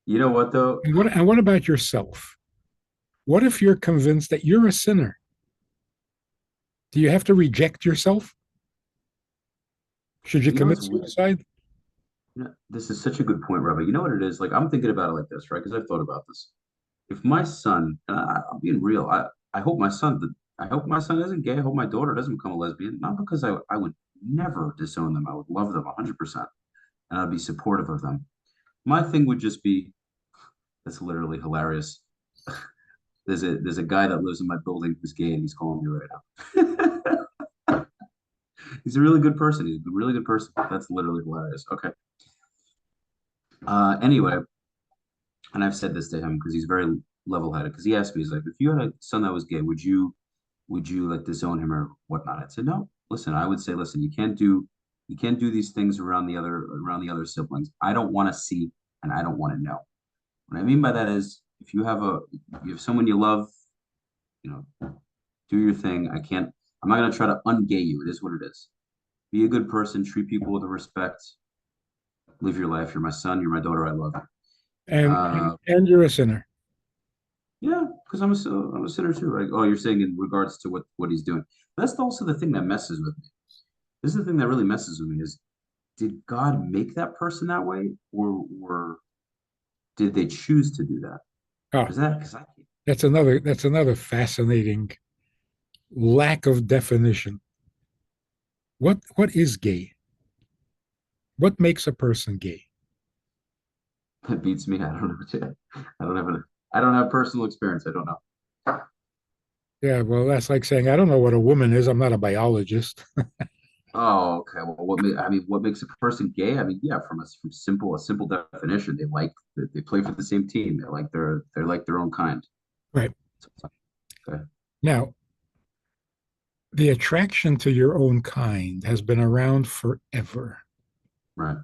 You know what though? And what about yourself? What if you're convinced that you're a sinner? Do you have to reject yourself? Should you You know commit what's weird? suicide? This is such a good point, Rabbi. You know what it is? Like I'm thinking about it like this, right? Because I've thought about this. If my son, and I'm being real, I hope my son, I hope my son isn't gay. I hope my daughter doesn't become a lesbian. Not because I would never disown them. I would love them 100%, and I'd be supportive of them. My thing would just be, that's literally hilarious. There's a guy that lives in my building who's gay, and he's calling me right now. He's a really good person. He's a really good person. That's literally hilarious. Okay. Anyway, and I've said this to him because he's very level-headed. Because he asked me, he's like, if you had a son that was gay, would you like disown him or whatnot? I said, no. Listen, I would say, listen, you can't do these things around the other siblings. I don't want to see and I don't want to know. What I mean by that is if you have someone you love, you know, do your thing. I'm not gonna try to ungay you. It is what it is. Be a good person, treat people with respect, live your life. You're my son, you're my daughter, I love you. And you're a sinner. Yeah, because I'm a sinner too. Like, oh, you're saying in regards to what he's doing. That's also the thing that messes with me. This is the thing that really messes with me is did God make that person that way, or did they choose to do that? Oh, Because I can't. that's another fascinating lack of definition. What is gay? What makes a person gay? It beats me. I don't know. I don't have personal experience. I don't know. Yeah, well, that's like saying I don't know what a woman is. I'm not a biologist. Oh, okay. Well, what makes a person gay? I mean, yeah, from a simple definition, they play for the same team. They're like their own kind. Right. Okay. Now, the attraction to your own kind has been around forever. Right.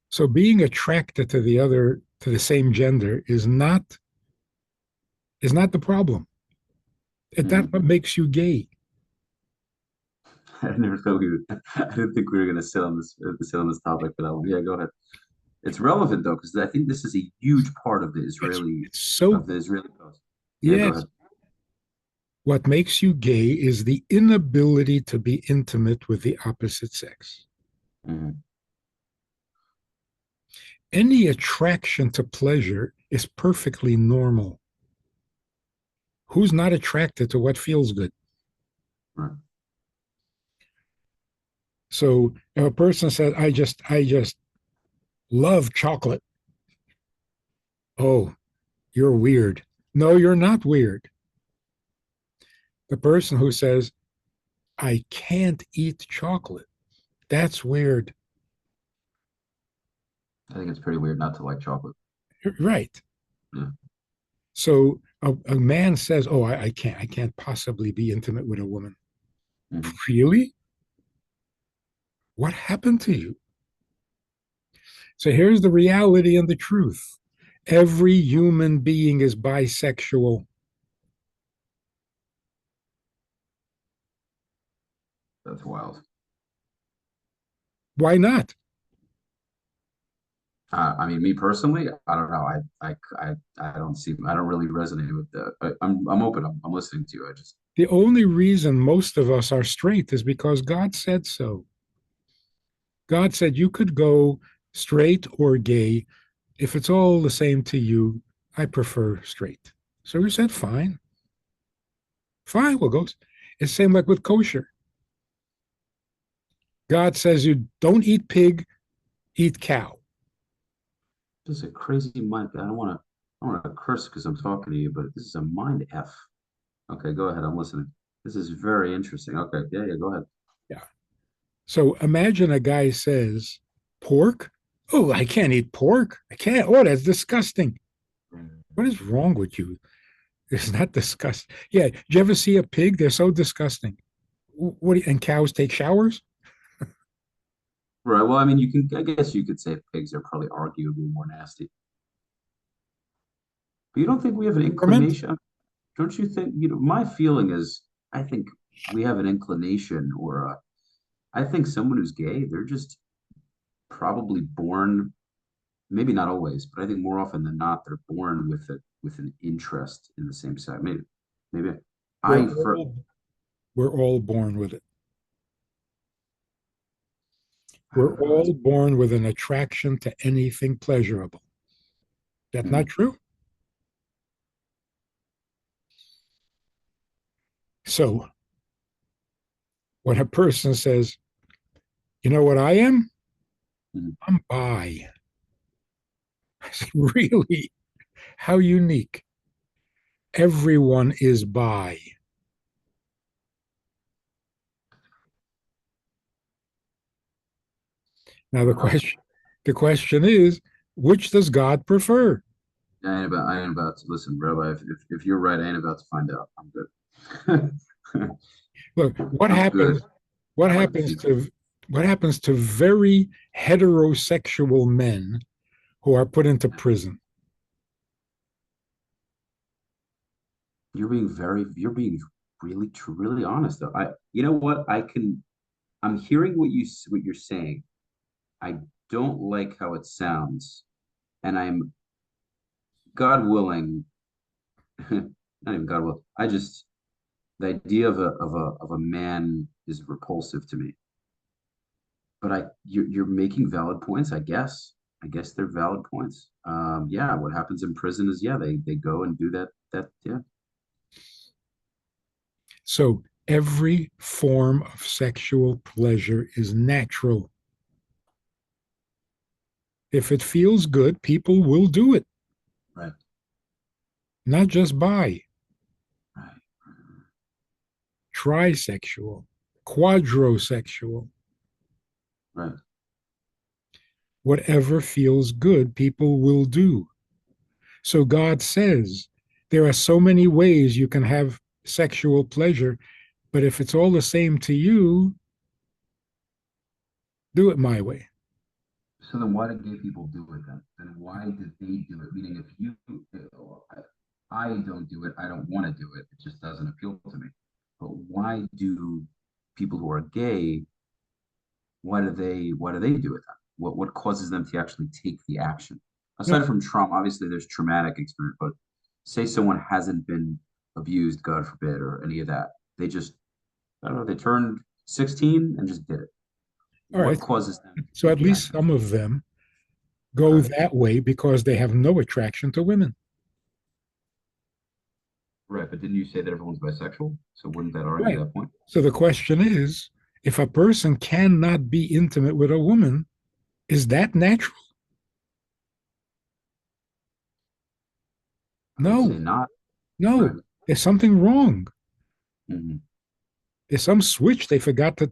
So being attracted to the same gender is not the problem. That's Mhm. what makes you gay. I never thought we would. I didn't think we were going to sit on this topic for that one. Yeah, go ahead. It's relevant though, because I think this is a huge part of the It's Israeli it's so of the Israeli post. Yeah, go yes. ahead. What makes you gay is the inability to be intimate with the opposite sex. Mm-hmm. Any attraction to pleasure is perfectly normal. Who's not attracted to what feels good? Right. So if a person says, I just love chocolate. Oh, you're weird. No, you're not weird. The person who says, I can't eat chocolate. That's weird. I think it's pretty weird not to like chocolate. Right. Yeah. So a man says, "Oh, I can't possibly be intimate with a woman." Mm-hmm. Really? What happened to you? So here's the reality and the truth. Every human being is bisexual. That's wild. Why not? I mean, me personally, I don't know. I don't see. I don't really resonate with that. But I'm open. I'm listening to you. I just The only reason most of us are straight is because God said so. God said you could go straight or gay. If it's all the same to you, I prefer straight. So we said, fine, fine, we'll go. It's the same like with kosher. God says you don't eat pig, eat cow. this is a crazy mind. I don't want to curse because I'm talking to you, but this is a mind f. Okay, go ahead. I'm listening. This is very interesting. Okay, yeah, go ahead. Yeah. So imagine a guy says, pork? Oh, I can't eat pork. I can't. Oh, that's disgusting. What is wrong with you? It's not disgusting. Yeah. Did you ever see a pig? They're so disgusting. And cows take showers? Right. Well, I mean, you can. I guess you could say pigs are probably arguably more nasty. But you don't think we have an Ferment? inclination? Don't you think? My feeling is, I think we have an inclination, or I think someone who's gay, they're just probably born. Maybe not always, but I think more often than not, they're born with an interest in the same sex. Maybe We're I for all we're all born with it. I We're don't know. all born with an attraction to anything pleasurable. That's not Mhm. true. So when a person says, you know what I am? Mhm. I'm bi. I say, really? How unique. Everyone is bi. Now Wow. the question is, which does God prefer? I ain't about to listen, Rabbi. If you're right, I ain't about to find out. I'm good. Look, I'm good. what I like the happens future. to what happens to very heterosexual men who are put into prison? You're being really, really honest though. You know what? I'm hearing what you're saying. I don't like how it sounds, and I'm God willing, not even God will. The idea of a man is repulsive to me. But you're making valid points, I guess. I guess they're valid points. Yeah, what happens in prison is they go and do that yeah. So every form of sexual pleasure is natural. If it feels good, people will do it, Right, not just bi, right, trisexual, quadrosexual. right. Whatever feels good, people will do. So God says there are so many ways you can have sexual pleasure, but if it's all the same to you, do it my way. So then why did gay people do it then? Then why did they do it? Meaning if you I don't do it, I don't want to do it. It just doesn't appeal to me. But why do people who are gay, why do they do it then? What causes them to actually take the action? No, Aside from trauma, obviously there's traumatic experience, but say someone hasn't been abused, God forbid, or any of that. They just, I don't know, they turned 16 and just did it. All What right. causes them to So take at the least action? some of them go Okay. that way because they have no attraction to women. Right, but didn't you say that everyone's bisexual? So wouldn't that argue Right. that point? So the question is, if a person cannot be intimate with a woman, is that natural? I would say No, not. Right. no. There's something wrong. Mm-hmm. There's some switch they forgot to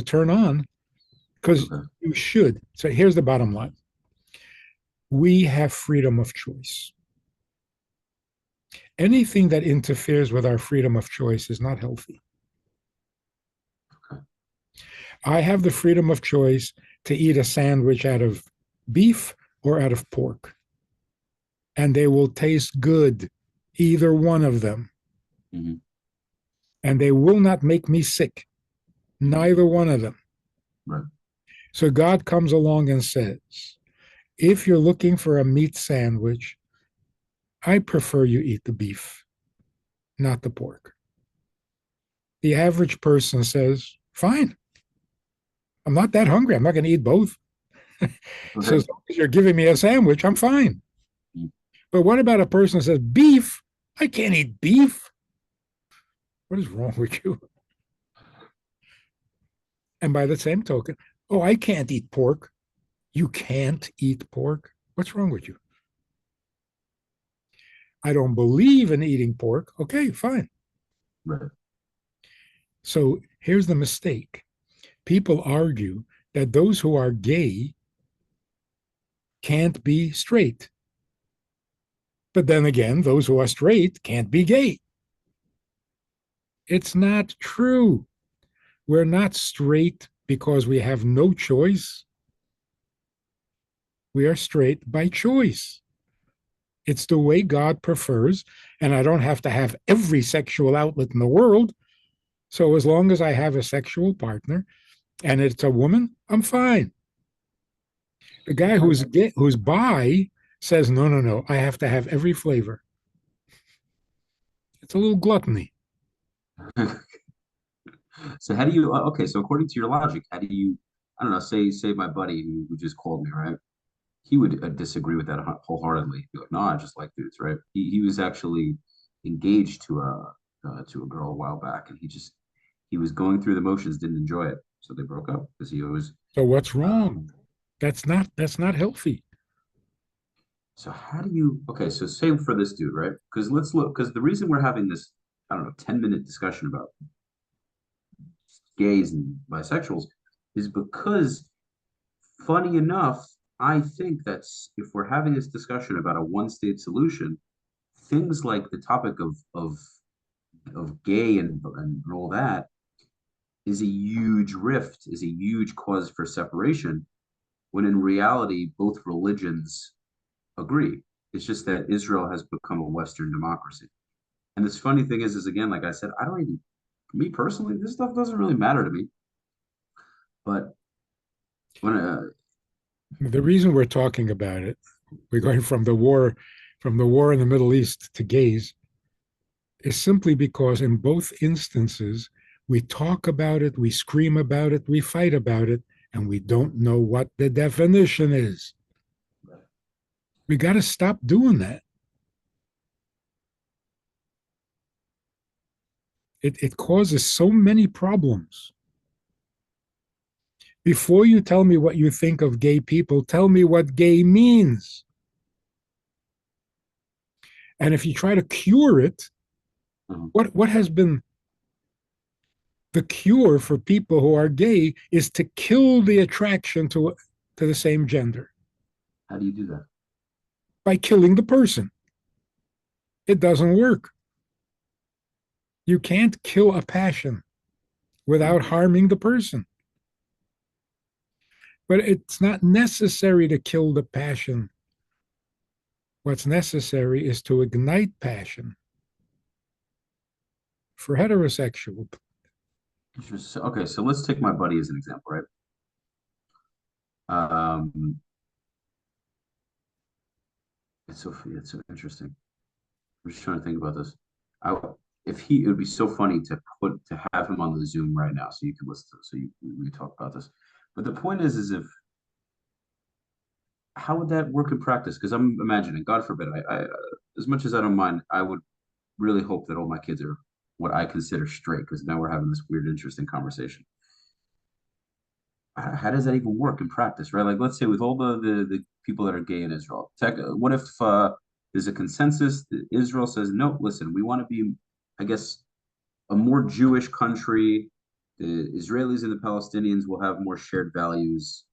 turn on because Okay. you should. So here's the bottom line. We have freedom of choice. Anything that interferes with our freedom of choice is not healthy. Okay. I have the freedom of choice to eat a sandwich out of beef or out of pork, and they will taste good, either one of them, Mm-hmm. and they will not make me sick, neither one of them. Right. So God comes along and says, if you're looking for a meat sandwich, I prefer you eat the beef, not the pork. The average person says, fine, I'm not that hungry. I'm not going to eat both. So Okay. as long as you're giving me a sandwich, I'm fine. Mm. But what about a person that says, beef? I can't eat beef. What is wrong with you? And by the same token, oh, I can't eat pork. You can't eat pork? What's wrong with you? I don't believe in eating pork. Okay, fine. Right. So here's the mistake. People argue that those who are gay can't be straight. But then again, those who are straight can't be gay. It's not true. We're not straight because we have no choice. We are straight by choice. It's the way God prefers, and I don't have to have every sexual outlet in the world. So as long as I have a sexual partner and it's a woman, I'm fine. The guy who's bi says, no, no, no, I have to have every flavor. It's a little gluttony. So how do you, okay, so according to your logic, how do you, I don't know, say my buddy who just called me, right? He would disagree with that wholeheartedly. He'd be like, no, I just like dudes, right? He was actually engaged to a girl a while back, and he was going through the motions, didn't enjoy it, so they broke up because he was. So what's wrong? Um, That's not healthy. so how do you? Okay, so same for this dude, right? Because let's look. Because the reason we're having this, I don't know, 10-minute discussion about gays and bisexuals is because, funny enough, I think that's if we're having this discussion about a one-state solution, things like the topic of gay and all that is a huge rift, is a huge cause for separation, when in reality both religions agree. It's just that Israel has become a Western democracy. And this funny thing is again, like I said, I don't even, me personally, this stuff doesn't really matter to me. But when The reason we're talking about it, we're going from the war in the Middle East to gays, is simply because in both instances, we talk about it, we scream about it, we fight about it, and we don't know what the definition is. We got to stop doing that. It causes so many problems. Before you tell me what you think of gay people, tell me what gay means. And if you try to cure it, uh, what has been the cure for people who are gay is to kill the attraction to the same gender how do you do that? by killing the person. It doesn't work. You can't kill a passion Right. without harming the person. But it's not necessary to kill the passion. What's necessary is to ignite passion for heterosexual. Okay, so let's take my buddy as an example, right? Um, it's so interesting. I'm just trying to think about this. I if he it would be so funny to have him on the Zoom right now so you can listen to so we talk about this. But the point is if how would that work in practice? Because I'm imagining, God forbid, I as much as I don't mind, I would really hope that all my kids are what I consider straight. Because now we're having this weird, interesting conversation. How does that even work in practice, right? Like, let's say with all the people that are gay in Israel, what if there's a consensus that Israel says, no, listen, we want to be, I guess, a more Jewish country. The Israelis and the Palestinians will have more shared values.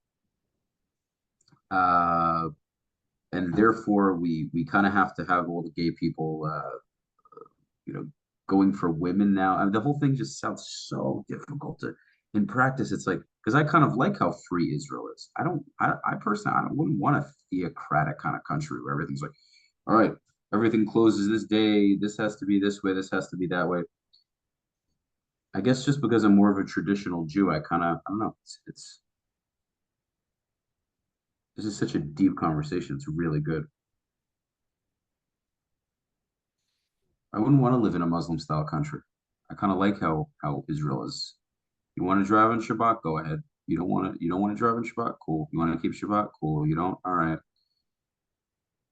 Uh, and therefore we kind of have to have all the gay people you know going for women now. I mean, the whole thing just sounds so difficult to in practice. It's like because I kind of like how free Israel is. I personally I wouldn't want a theocratic kind of country where everything's like, all right, everything closes this day, this has to be this way, this has to be that way. I guess just because I'm more of a traditional Jew, I kind of I don't know. It's this is such a deep conversation. It's really good. I wouldn't want to live in a Muslim style country. I kind of like how Israel is. You want to drive on Shabbat, go ahead. You don't want to drive on Shabbat, cool. You want to keep Shabbat, cool. You don't, all right.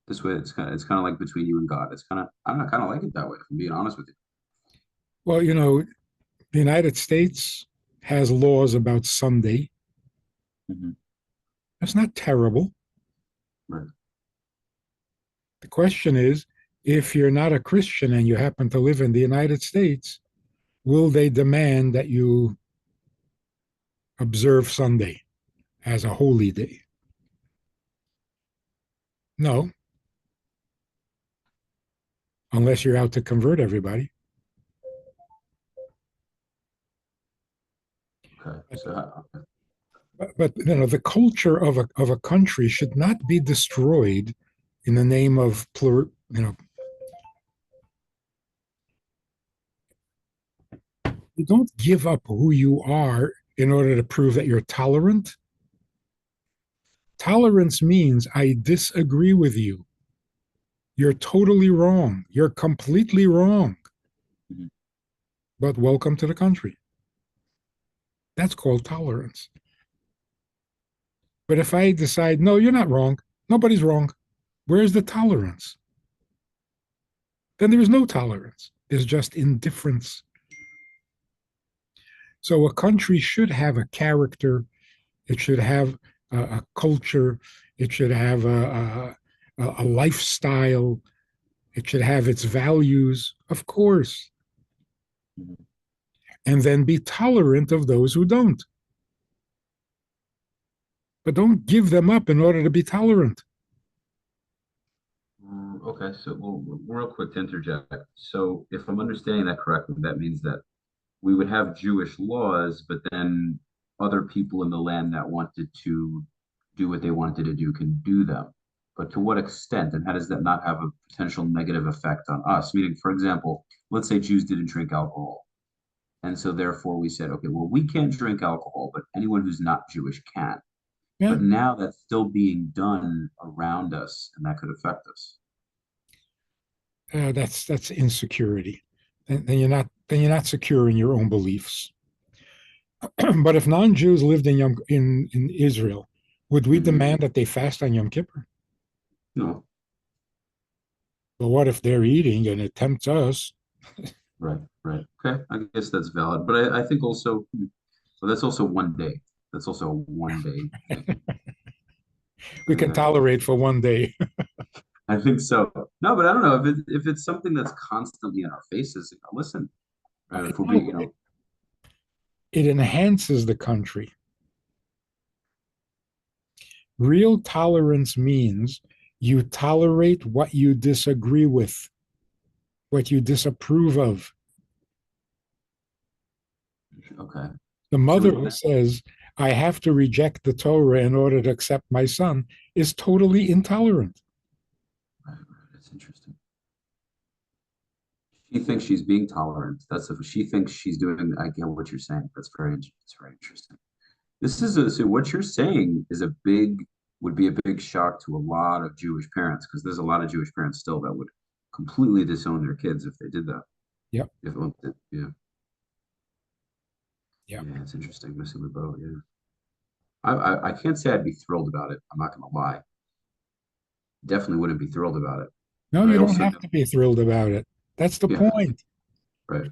This way it's kind of like between you and God. It's kind of I don't know, kind of like it that way, if I'm being honest with Well, the United States has laws about Sunday. you. That's not terrible. Right. The question is, if you're not a Christian and you happen to live in the United States, will they demand that you observe Sunday as a holy day? No, unless you're out to convert everybody. Okay. So okay. But the culture of a country should not be destroyed in the name of you don't give up who you are in order to prove that you're tolerant. Tolerance means I disagree with you. You're totally wrong. You're completely wrong. Mhm. But welcome to the country. That's called tolerance. But if I decide, no, you're not wrong, nobody's wrong, where's the tolerance? Then there is no tolerance. There's just indifference. So a country should have a character. It should have a culture. It should have a lifestyle. It should have its values, of course, Mhm. and then be tolerant of those who don't. But don't give them up in order to be tolerant. Okay, so well, real quick to interject. So if I'm understanding that correctly, that means that we would have Jewish laws, but then other people in the land that wanted to do what they wanted to do can do them. But to what extent, and how does that not have a potential negative effect on us? Meaning, for example, let's say Jews didn't drink alcohol. And so therefore we said, okay, well, we can't drink alcohol, but anyone who's not Jewish can. Yeah, But now that's still being done around us, and that could affect us. that's insecurity. Then you're not secure in your own beliefs. But if non-Jews lived in Israel, would we Mhm. demand that they fast on Yom Kippur? No, But what if they're eating and it tempts us? right, right. Okay, I guess that's valid. But I think also, well, that's also one day. That's also a one day thing. We can Uh, tolerate for one day. I think so. No, but I don't know if it's something that's constantly in our faces. Listen, if we're being, No, it enhances the country. Real tolerance means you tolerate what you disagree with, what you disapprove of. okay. The So mother in who that, says, I have to reject the Torah in order to accept my son is totally intolerant. right, that's interesting. She thinks she's being tolerant. That's if she thinks she's doing. I get what you're saying. That's very interesting. This is so what you're saying is a big would be a big shock to a lot of Jewish parents because there's a lot of Jewish parents still that would completely disown their kids if they did that. Yep. Yeah, Yep. yeah, it's interesting. Missing the boat. Yeah, I can't say I'd be thrilled about it. I'm not gonna lie. Definitely wouldn't be thrilled about it. No, But I you don't also have know, to be thrilled about it. That's the yeah, point. right,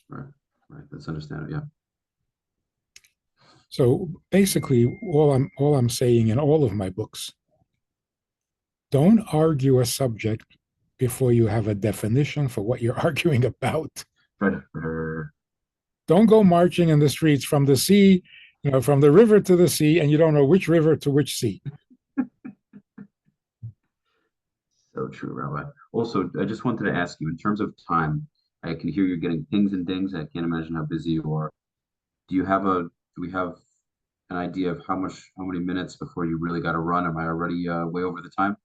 right, right. That's understandable. Yeah, So basically, all I'm saying in all of my books, don't argue a subject before you have a definition for what you're arguing about. right. Don't go marching in the streets from the sea, from the river to the sea, and you don't know which river to which sea. So true, Rabbi. Also, I just wanted to ask you, in terms of time, I can hear you're getting pings and dings. I can't imagine how busy you are. Do we have an idea of how many minutes before you really got to run? Am I already way over the time?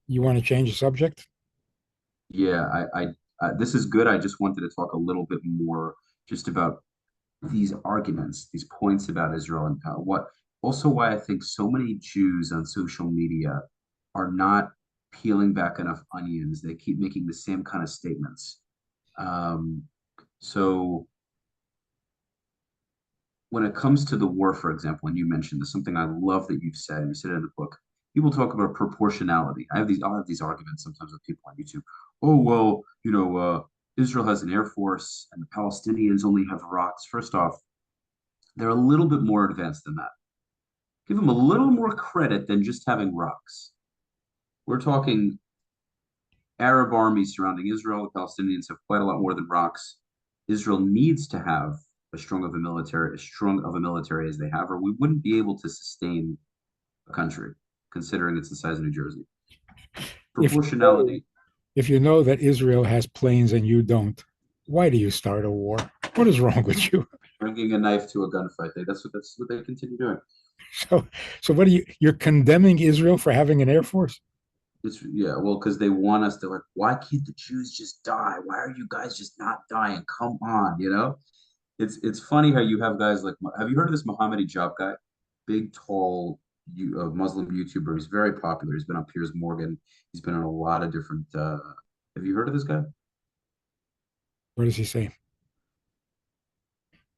You want to change the subject? Yeah, this is good. I just wanted to talk a little bit more just about these arguments, these points about Israel and how, what, also why I think so many Jews on social media are not peeling back enough onions. They keep making the same kind of statements. Um, so when it comes to the war, for example, and you mentioned this, something I love that you've said, and you said it in the book, people talk about proportionality. I'll have these arguments sometimes with people on YouTube. Oh, well, Israel has an air force and the Palestinians only have rocks. First off, they're a little bit more advanced than that. Give them a little more credit than just having rocks. We're talking Arab armies surrounding Israel. The Palestinians have quite a lot more than rocks. Israel needs to have as strong of a military as they have, or we wouldn't be able to sustain a country, considering it's the size of New Jersey. If you know, Proportionality. if you know that Israel has planes and you don't, why do you start a war? What is wrong with you? Bringing a knife to a gunfight. That's what they continue doing. So, so what you're condemning Israel for having an air force? Yeah, well, because they want us to like, why can't the Jews just die? Why are you guys just not dying? Come on, it's funny how you have guys like, have you heard of this Muhammad Hijab guy? Big, tall, Muslim YouTuber. He's very popular. He's been on Piers Morgan. He's been on a lot of different. Have you heard of this guy? What does he say?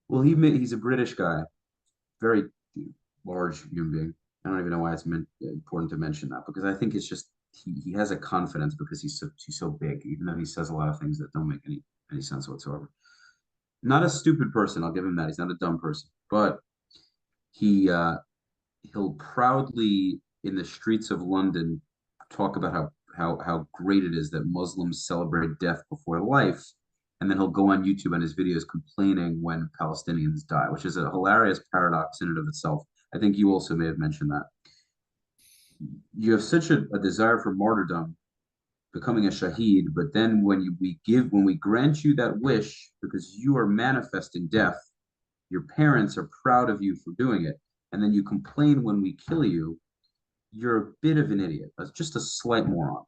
Well, he's a British guy, very large human being. I don't even know why it's important to mention that because I think it's just he has a confidence because he's so big, even though he says a lot of things that don't make any sense whatsoever. Not a stupid person, I'll give him that. He's not a dumb person, but he he'll proudly in the streets of London talk about how great it is that Muslims celebrate death before life, and then he'll go on YouTube and his videos complaining when Palestinians die, which is a hilarious paradox in and of itself. I think you also may have mentioned that. You have such a desire for martyrdom, becoming a shaheed, but then when we grant you that wish because you are manifesting death, your parents are proud of you for doing it, and then you complain when we kill you, you're a bit of an idiot. That's just a slight moron.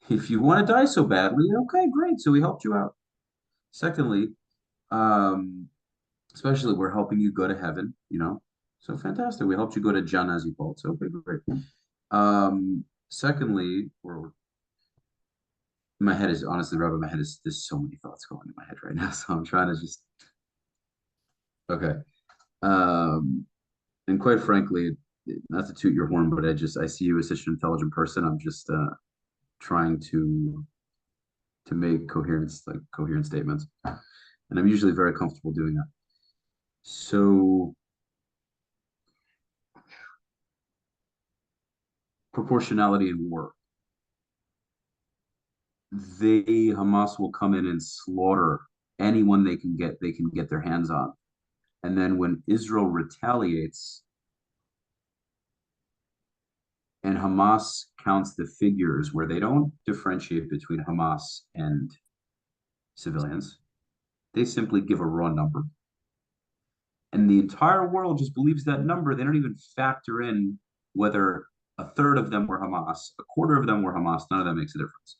If you want to die so badly, okay, great. So we helped you out. Secondly, um, especially we're helping you go to heaven. So fantastic. We helped you go to Jannah, as you call it. So okay, great. Secondly, or my head is honestly, Robert, my head is there's so many thoughts going in my head right now. So I'm trying to just okay. Um, and quite frankly, not to toot your horn, but I see you as such an intelligent person. I'm just trying to make coherent statements, and I'm usually very comfortable doing that. So proportionality in war. Hamas will come in and slaughter anyone they can get their hands on. And then when Israel retaliates and Hamas counts the figures where they don't differentiate between Hamas and civilians, they simply give a raw number. And the entire world just believes that number. They don't even factor in whether a third of them were Hamas, a quarter of them were Hamas. None of that makes a difference.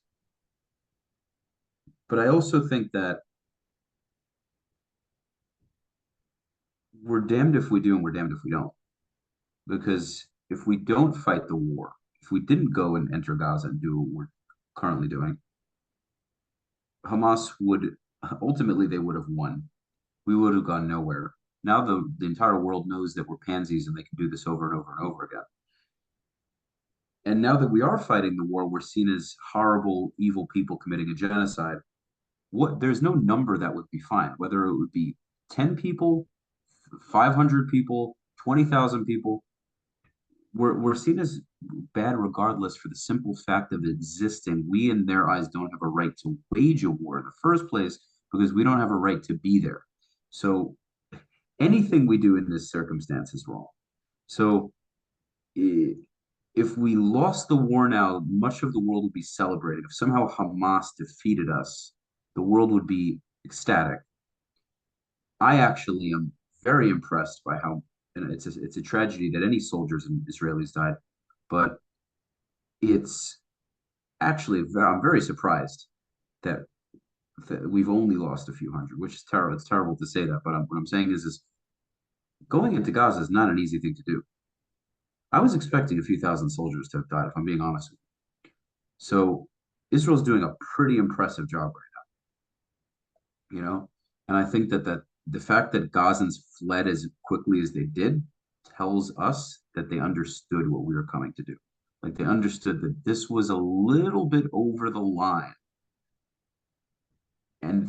But I also think that we're damned if we do and we're damned if we don't. Because if we don't fight the war, if if we didn't go and enter Gaza and do what we're currently doing, Hamas would ultimately they would have won. We would have gone nowhere. Now the entire world knows that we're pansies and they can do this over and over and over again. And now that we are fighting the war, we're seen as horrible, evil people committing a genocide. There's no number that would be fine, whether it would be 10 people, 500 people, 20,000 people. We're seen as bad regardless for the simple fact of existing. We, in their eyes, don't have a right to wage a war in the first place because we don't have a right to be there. So anything we do in this circumstance is wrong. So if we lost the war now, much of the world would be celebrating. If somehow Hamas defeated us, the world would be ecstatic. I actually am very impressed by how, and it's a tragedy that any soldiers and Israelis died, but it's actually I'm very surprised that we've only lost a few hundred, which is terrible. It's terrible to say that, but what I'm saying is going into Gaza is not an easy thing to do. I was expecting a few thousand soldiers to have died, if I'm being honest with you. So Israel's doing a pretty impressive job right now, you know? And I think that the fact that Gazans fled as quickly as they did tells us that they understood what we were coming to do. Like they understood that this was a little bit over the line. And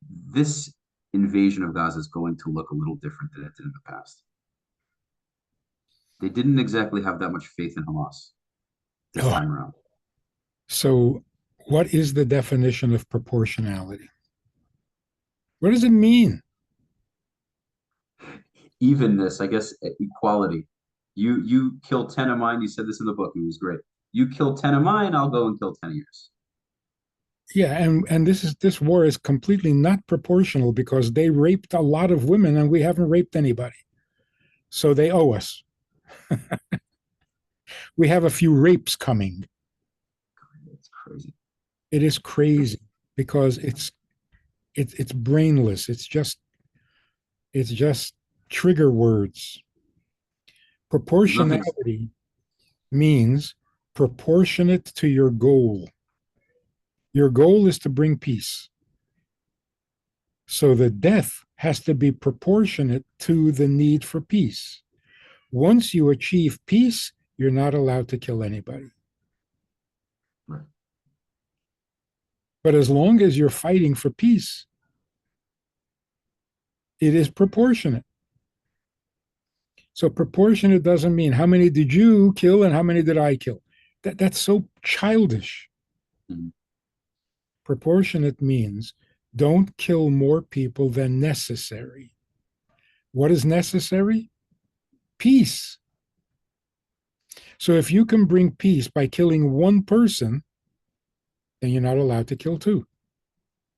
this invasion of Gaza is going to look a little different than it did in the past. They didn't exactly have that much faith in Hamas this time around. So, what is the definition of proportionality? What does it mean? Evenness, I guess, equality. You kill 10 of mine. You said this in the book. It was great. You kill 10 of mine, I'll go and kill 10 of yours. Yeah, and this war is completely not proportional because they raped a lot of women and we haven't raped anybody. So they owe us. We have a few rapes coming. It's crazy. It is crazy because it's brainless. It's just trigger words. Proportionality means proportionate to your goal. Your goal is to bring peace. So the death has to be proportionate to the need for peace. Once you achieve peace, you're not allowed to kill anybody. Right. But as long as you're fighting for peace, it is proportionate. So proportionate doesn't mean how many did you kill and how many did I kill. That's so childish. Mm-hmm. Proportionate means don't kill more people than necessary. What is necessary? Peace. So if you can bring peace by killing one person, then you're not allowed to kill two.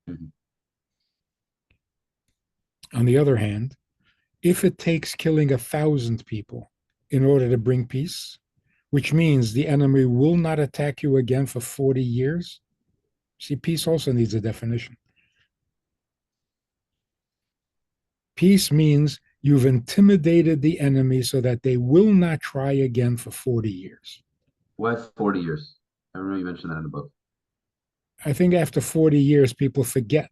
Mm-hmm. On the other hand, if it takes killing 1,000 people in order to bring peace, which means the enemy will not attack you again for 40 years, see, peace also needs a definition. Peace means you've intimidated the enemy so that they will not try again for 40 years. Why 40 years? I remember you mentioned that in the book. I think after 40 years, people forget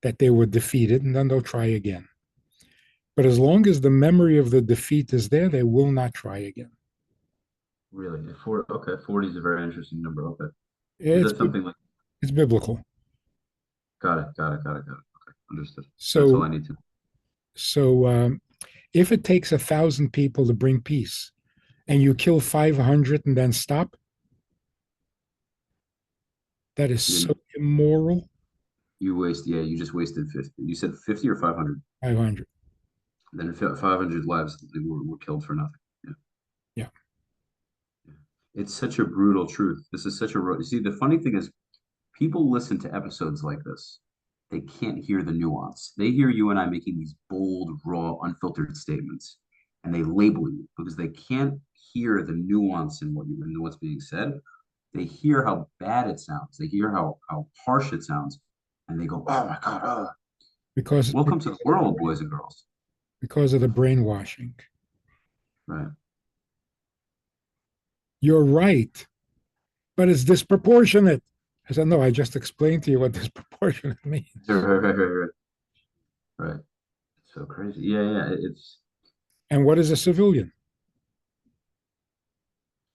that they were defeated and then they'll try again. But as long as the memory of the defeat is there, they will not try again. Really? Okay, 40 is a very interesting number. Okay. Is that something like? It's biblical. Got it. Okay, understood. So that's all I need to. So if it takes 1,000 people to bring peace, and you kill 500 and then stop, that is so immoral. You just wasted 50. You said 50 or 500? 500. Then 500 lives were killed for nothing. Yeah. It's such a brutal truth. This is such a you see, the funny thing is people listen to episodes like this. They can't hear the nuance. They hear you and I making these bold, raw, unfiltered statements, and they label you because they can't hear the nuance in what's being said. They hear how bad it sounds. They hear how harsh it sounds, and they go, "Oh my God!" Welcome to the world, boys and girls. Because of the brainwashing. Right. You're right, but it's disproportionate. I said, no, I just explained to you what disproportionate means. Right. Right. So crazy. Yeah. It's And what is a civilian?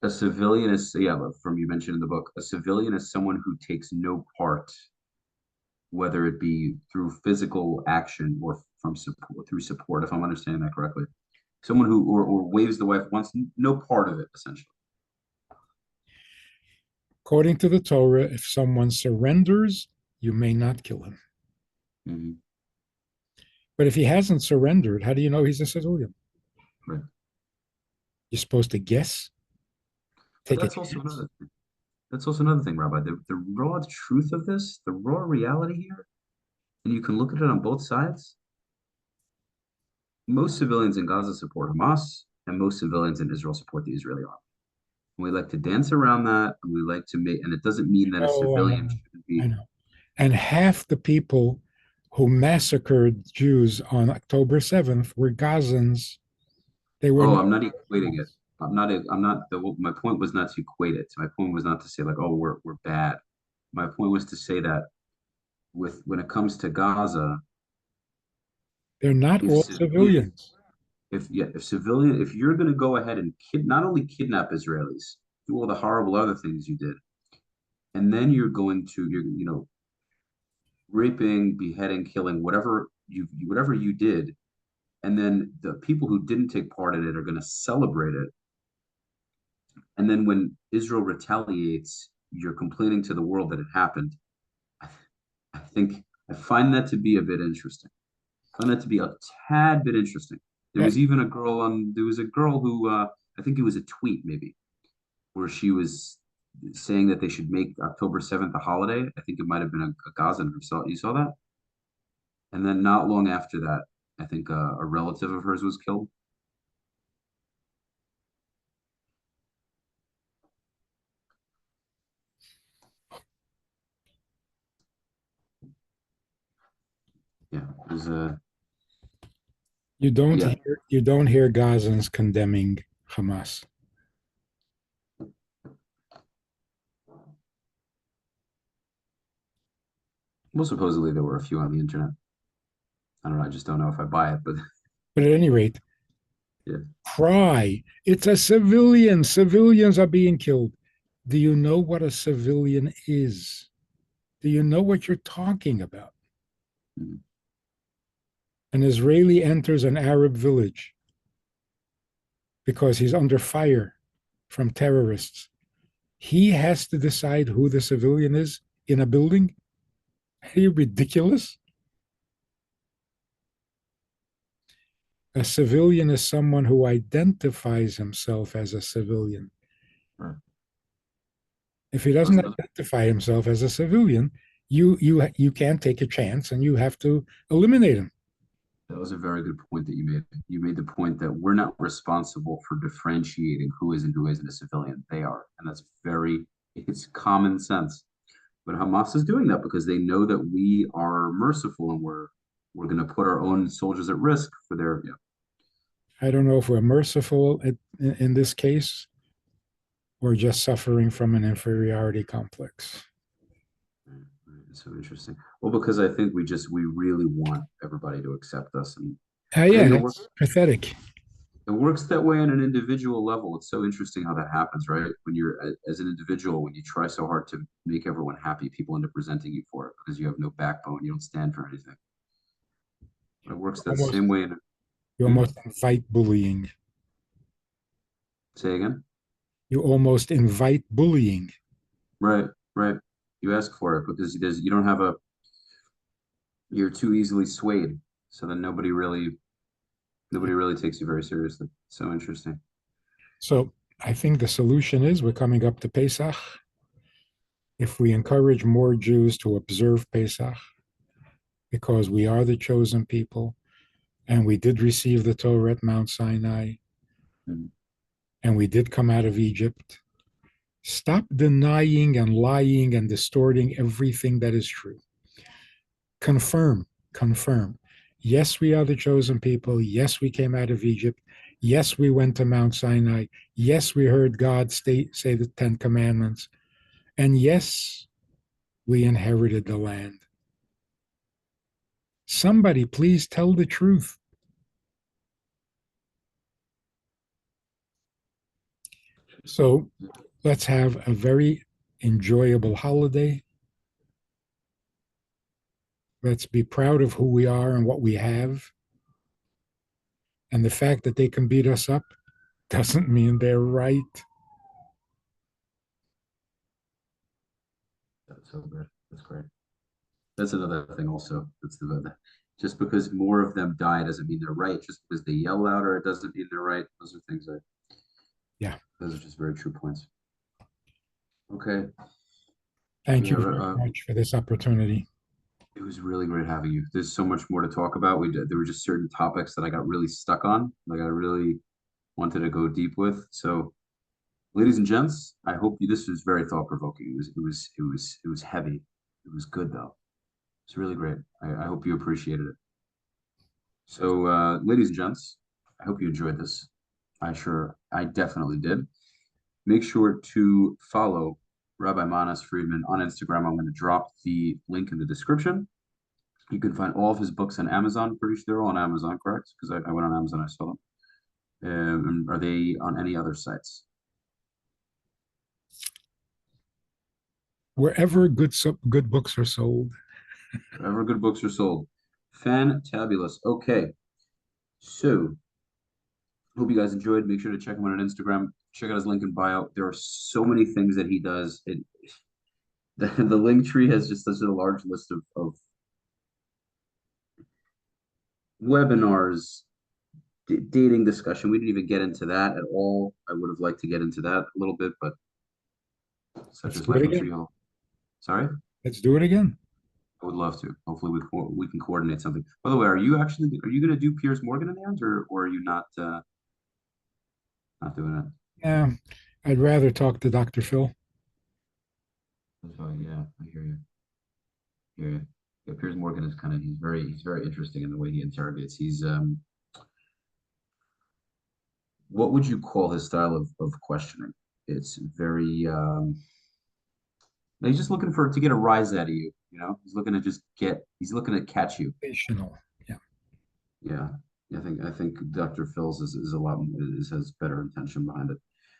a civilian is, yeah, from you mentioned in the book, a civilian is someone who takes no part, whether it be through physical action or from support, through support, if I'm understanding that correctly. Someone who or waves the wife wants no part of it, essentially. According to the Torah, if someone surrenders, you may not kill him. Mm-hmm. But if he hasn't surrendered, how do you know he's a civilian? Right. You're supposed to guess, But take a chance. that's also another thing, Rabbi. The raw truth of this, the raw reality here, and you can look at it on both sides. Most civilians in Gaza support Hamas, and most civilians in Israel support the Israeli army. And we like to dance around that, and we like to make, and it doesn't mean that a Oh, civilian shouldn't I be. know. And half the people who massacred Jews on October 7th were Gazans. They were Oh, not. I'm not equating it. I'm not. My point was not to equate it. My point was not to say like, oh, we're bad. My point was to say that with when it comes to Gaza, They're not if all civilians, civilians. if you're going to go ahead and not only kidnap Israelis, do all the horrible other things you did, and then you're going to raping, beheading, killing, whatever you did, and then the people who didn't take part in it are going to celebrate it. And then when Israel retaliates, you're complaining to the world that it happened. I, I think I find that to be a bit interesting. I find that to be a tad bit interesting. Yeah, There was a girl who, I think it was a tweet maybe, where she was saying that they should make October 7th a holiday. I think it might have been a Gazan herself. You saw that? And then not long after that, I think a relative of hers was killed. Yeah, it was yeah. you don't hear Gazans condemning Hamas. Well, supposedly there were a few on the internet. I don't know. I just don't know if I buy it, but But at any rate, yeah. cry. It's a civilian. Civilians are being killed. Do you know what a civilian is? Do you know what you're talking about? Mm-hmm. An Israeli enters an Arab village because he's under fire from terrorists. He has to decide who the civilian is in a building. Are you ridiculous? A civilian is someone who identifies himself as a civilian. Right. If he That was doesn't another, identify himself as a civilian, you can't take a chance and you have to eliminate him. that was a very good point that you made. You made the point that we're not responsible for differentiating who is and who isn't a civilian. They are, and it's common sense. But Hamas is doing that because they know that we are merciful and we're going to put our own soldiers at risk for their. Yeah. I don't know if we're merciful in this case or just suffering from an inferiority complex. Right, right. It's so interesting. Well, because I think we really want everybody to accept us, and I Yeah, think it's pathetic. it works that way on an individual level. It's so interesting how that happens, right? When you're as an individual, when you try so hard to make everyone happy, people end up resenting you for it because you have no backbone. You don't stand for anything. But it works that Almost, same way. you Hmm? almost invite bullying. Say again. You almost invite bullying. Right, right. You ask for it because you don't have a you're too easily swayed. So then nobody really takes you very seriously. So interesting. So I think the solution is we're coming up to Pesach. If we encourage more Jews to observe Pesach, because we are the chosen people, and we did receive the Torah at Mount Sinai, Mhm. and we did come out of Egypt, stop denying and lying and distorting everything that is true. Confirm. Yes, we are the chosen people. Yes, we came out of Egypt. Yes, we went to Mount Sinai. Yes, we heard God say the Ten Commandments. And yes, we inherited the land. Somebody please tell the truth. So let's have a very enjoyable holiday. Let's be proud of who we are and what we have. And the fact that they can beat us up doesn't mean they're right. That's so good. That's great. That's another thing also. Just because more of them die doesn't mean they're right. Just because they yell louder, it doesn't mean they're right. Those are things that, Yeah. those are just very true points. Okay. Thank Yeah, you very much for this opportunity. it was really great having you. There's so much more to talk about. There were just certain topics that I got really stuck on, like I really wanted to go deep with. So, ladies and gents, I hope this was very thought provoking. It was heavy. It was good though. It's really great. I hope you appreciated it. So, ladies and gents, I hope you enjoyed this. I definitely did. Make sure to follow Rabbi Manis Friedman on Instagram. I'm going to drop the link in the description. You can find all of his books on Amazon. Pretty sure they're all on Amazon, correct? Because I went on Amazon, I saw them. And are they on any other sites? Wherever good books are sold. Wherever good books are sold. Fantabulous. Okay. So, hope you guys enjoyed. Make sure to check him out on Instagram. Check out his link in bio. There are so many things that he does. The link tree has just such a large list of webinars, dating discussion. We didn't even get into that at all. I would have liked to get into that a little bit, but such Let's is do it life. I'm sure again. you'll. Sorry, Let's do it again. I would love to. Hopefully, we can coordinate something. By the way, are you going to do Piers Morgan in the end, or are you not doing it? Yeah, I'd rather talk to Dr. Phil. Oh, yeah, I hear you. Hear you. Yeah, Piers Morgan is he's very interesting in the way he interrogates. What would you call his style of questioning? It's very he's just looking to get a rise out of you. He's looking to catch you. Sensational. Yeah. Yeah. I think Dr. Phil's is a lot has better intention behind it.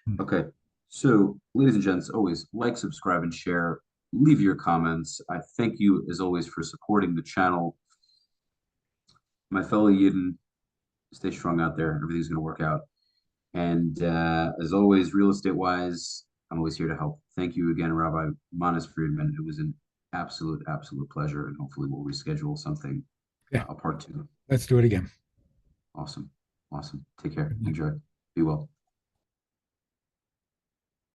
Hmm. Okay. So, ladies and gents, always like, subscribe, and share. Leave your comments. I thank you as always for supporting the channel. My fellow Yidden, stay strong out there. Everything's gonna work out. And as always, real estate wise, I'm always here to help. Thank you again, Rabbi Manis Friedman. It was an absolute pleasure. And hopefully we'll reschedule something, Yeah. a part two. Let's do it again. Awesome. Awesome. Take care. Enjoy. Be well.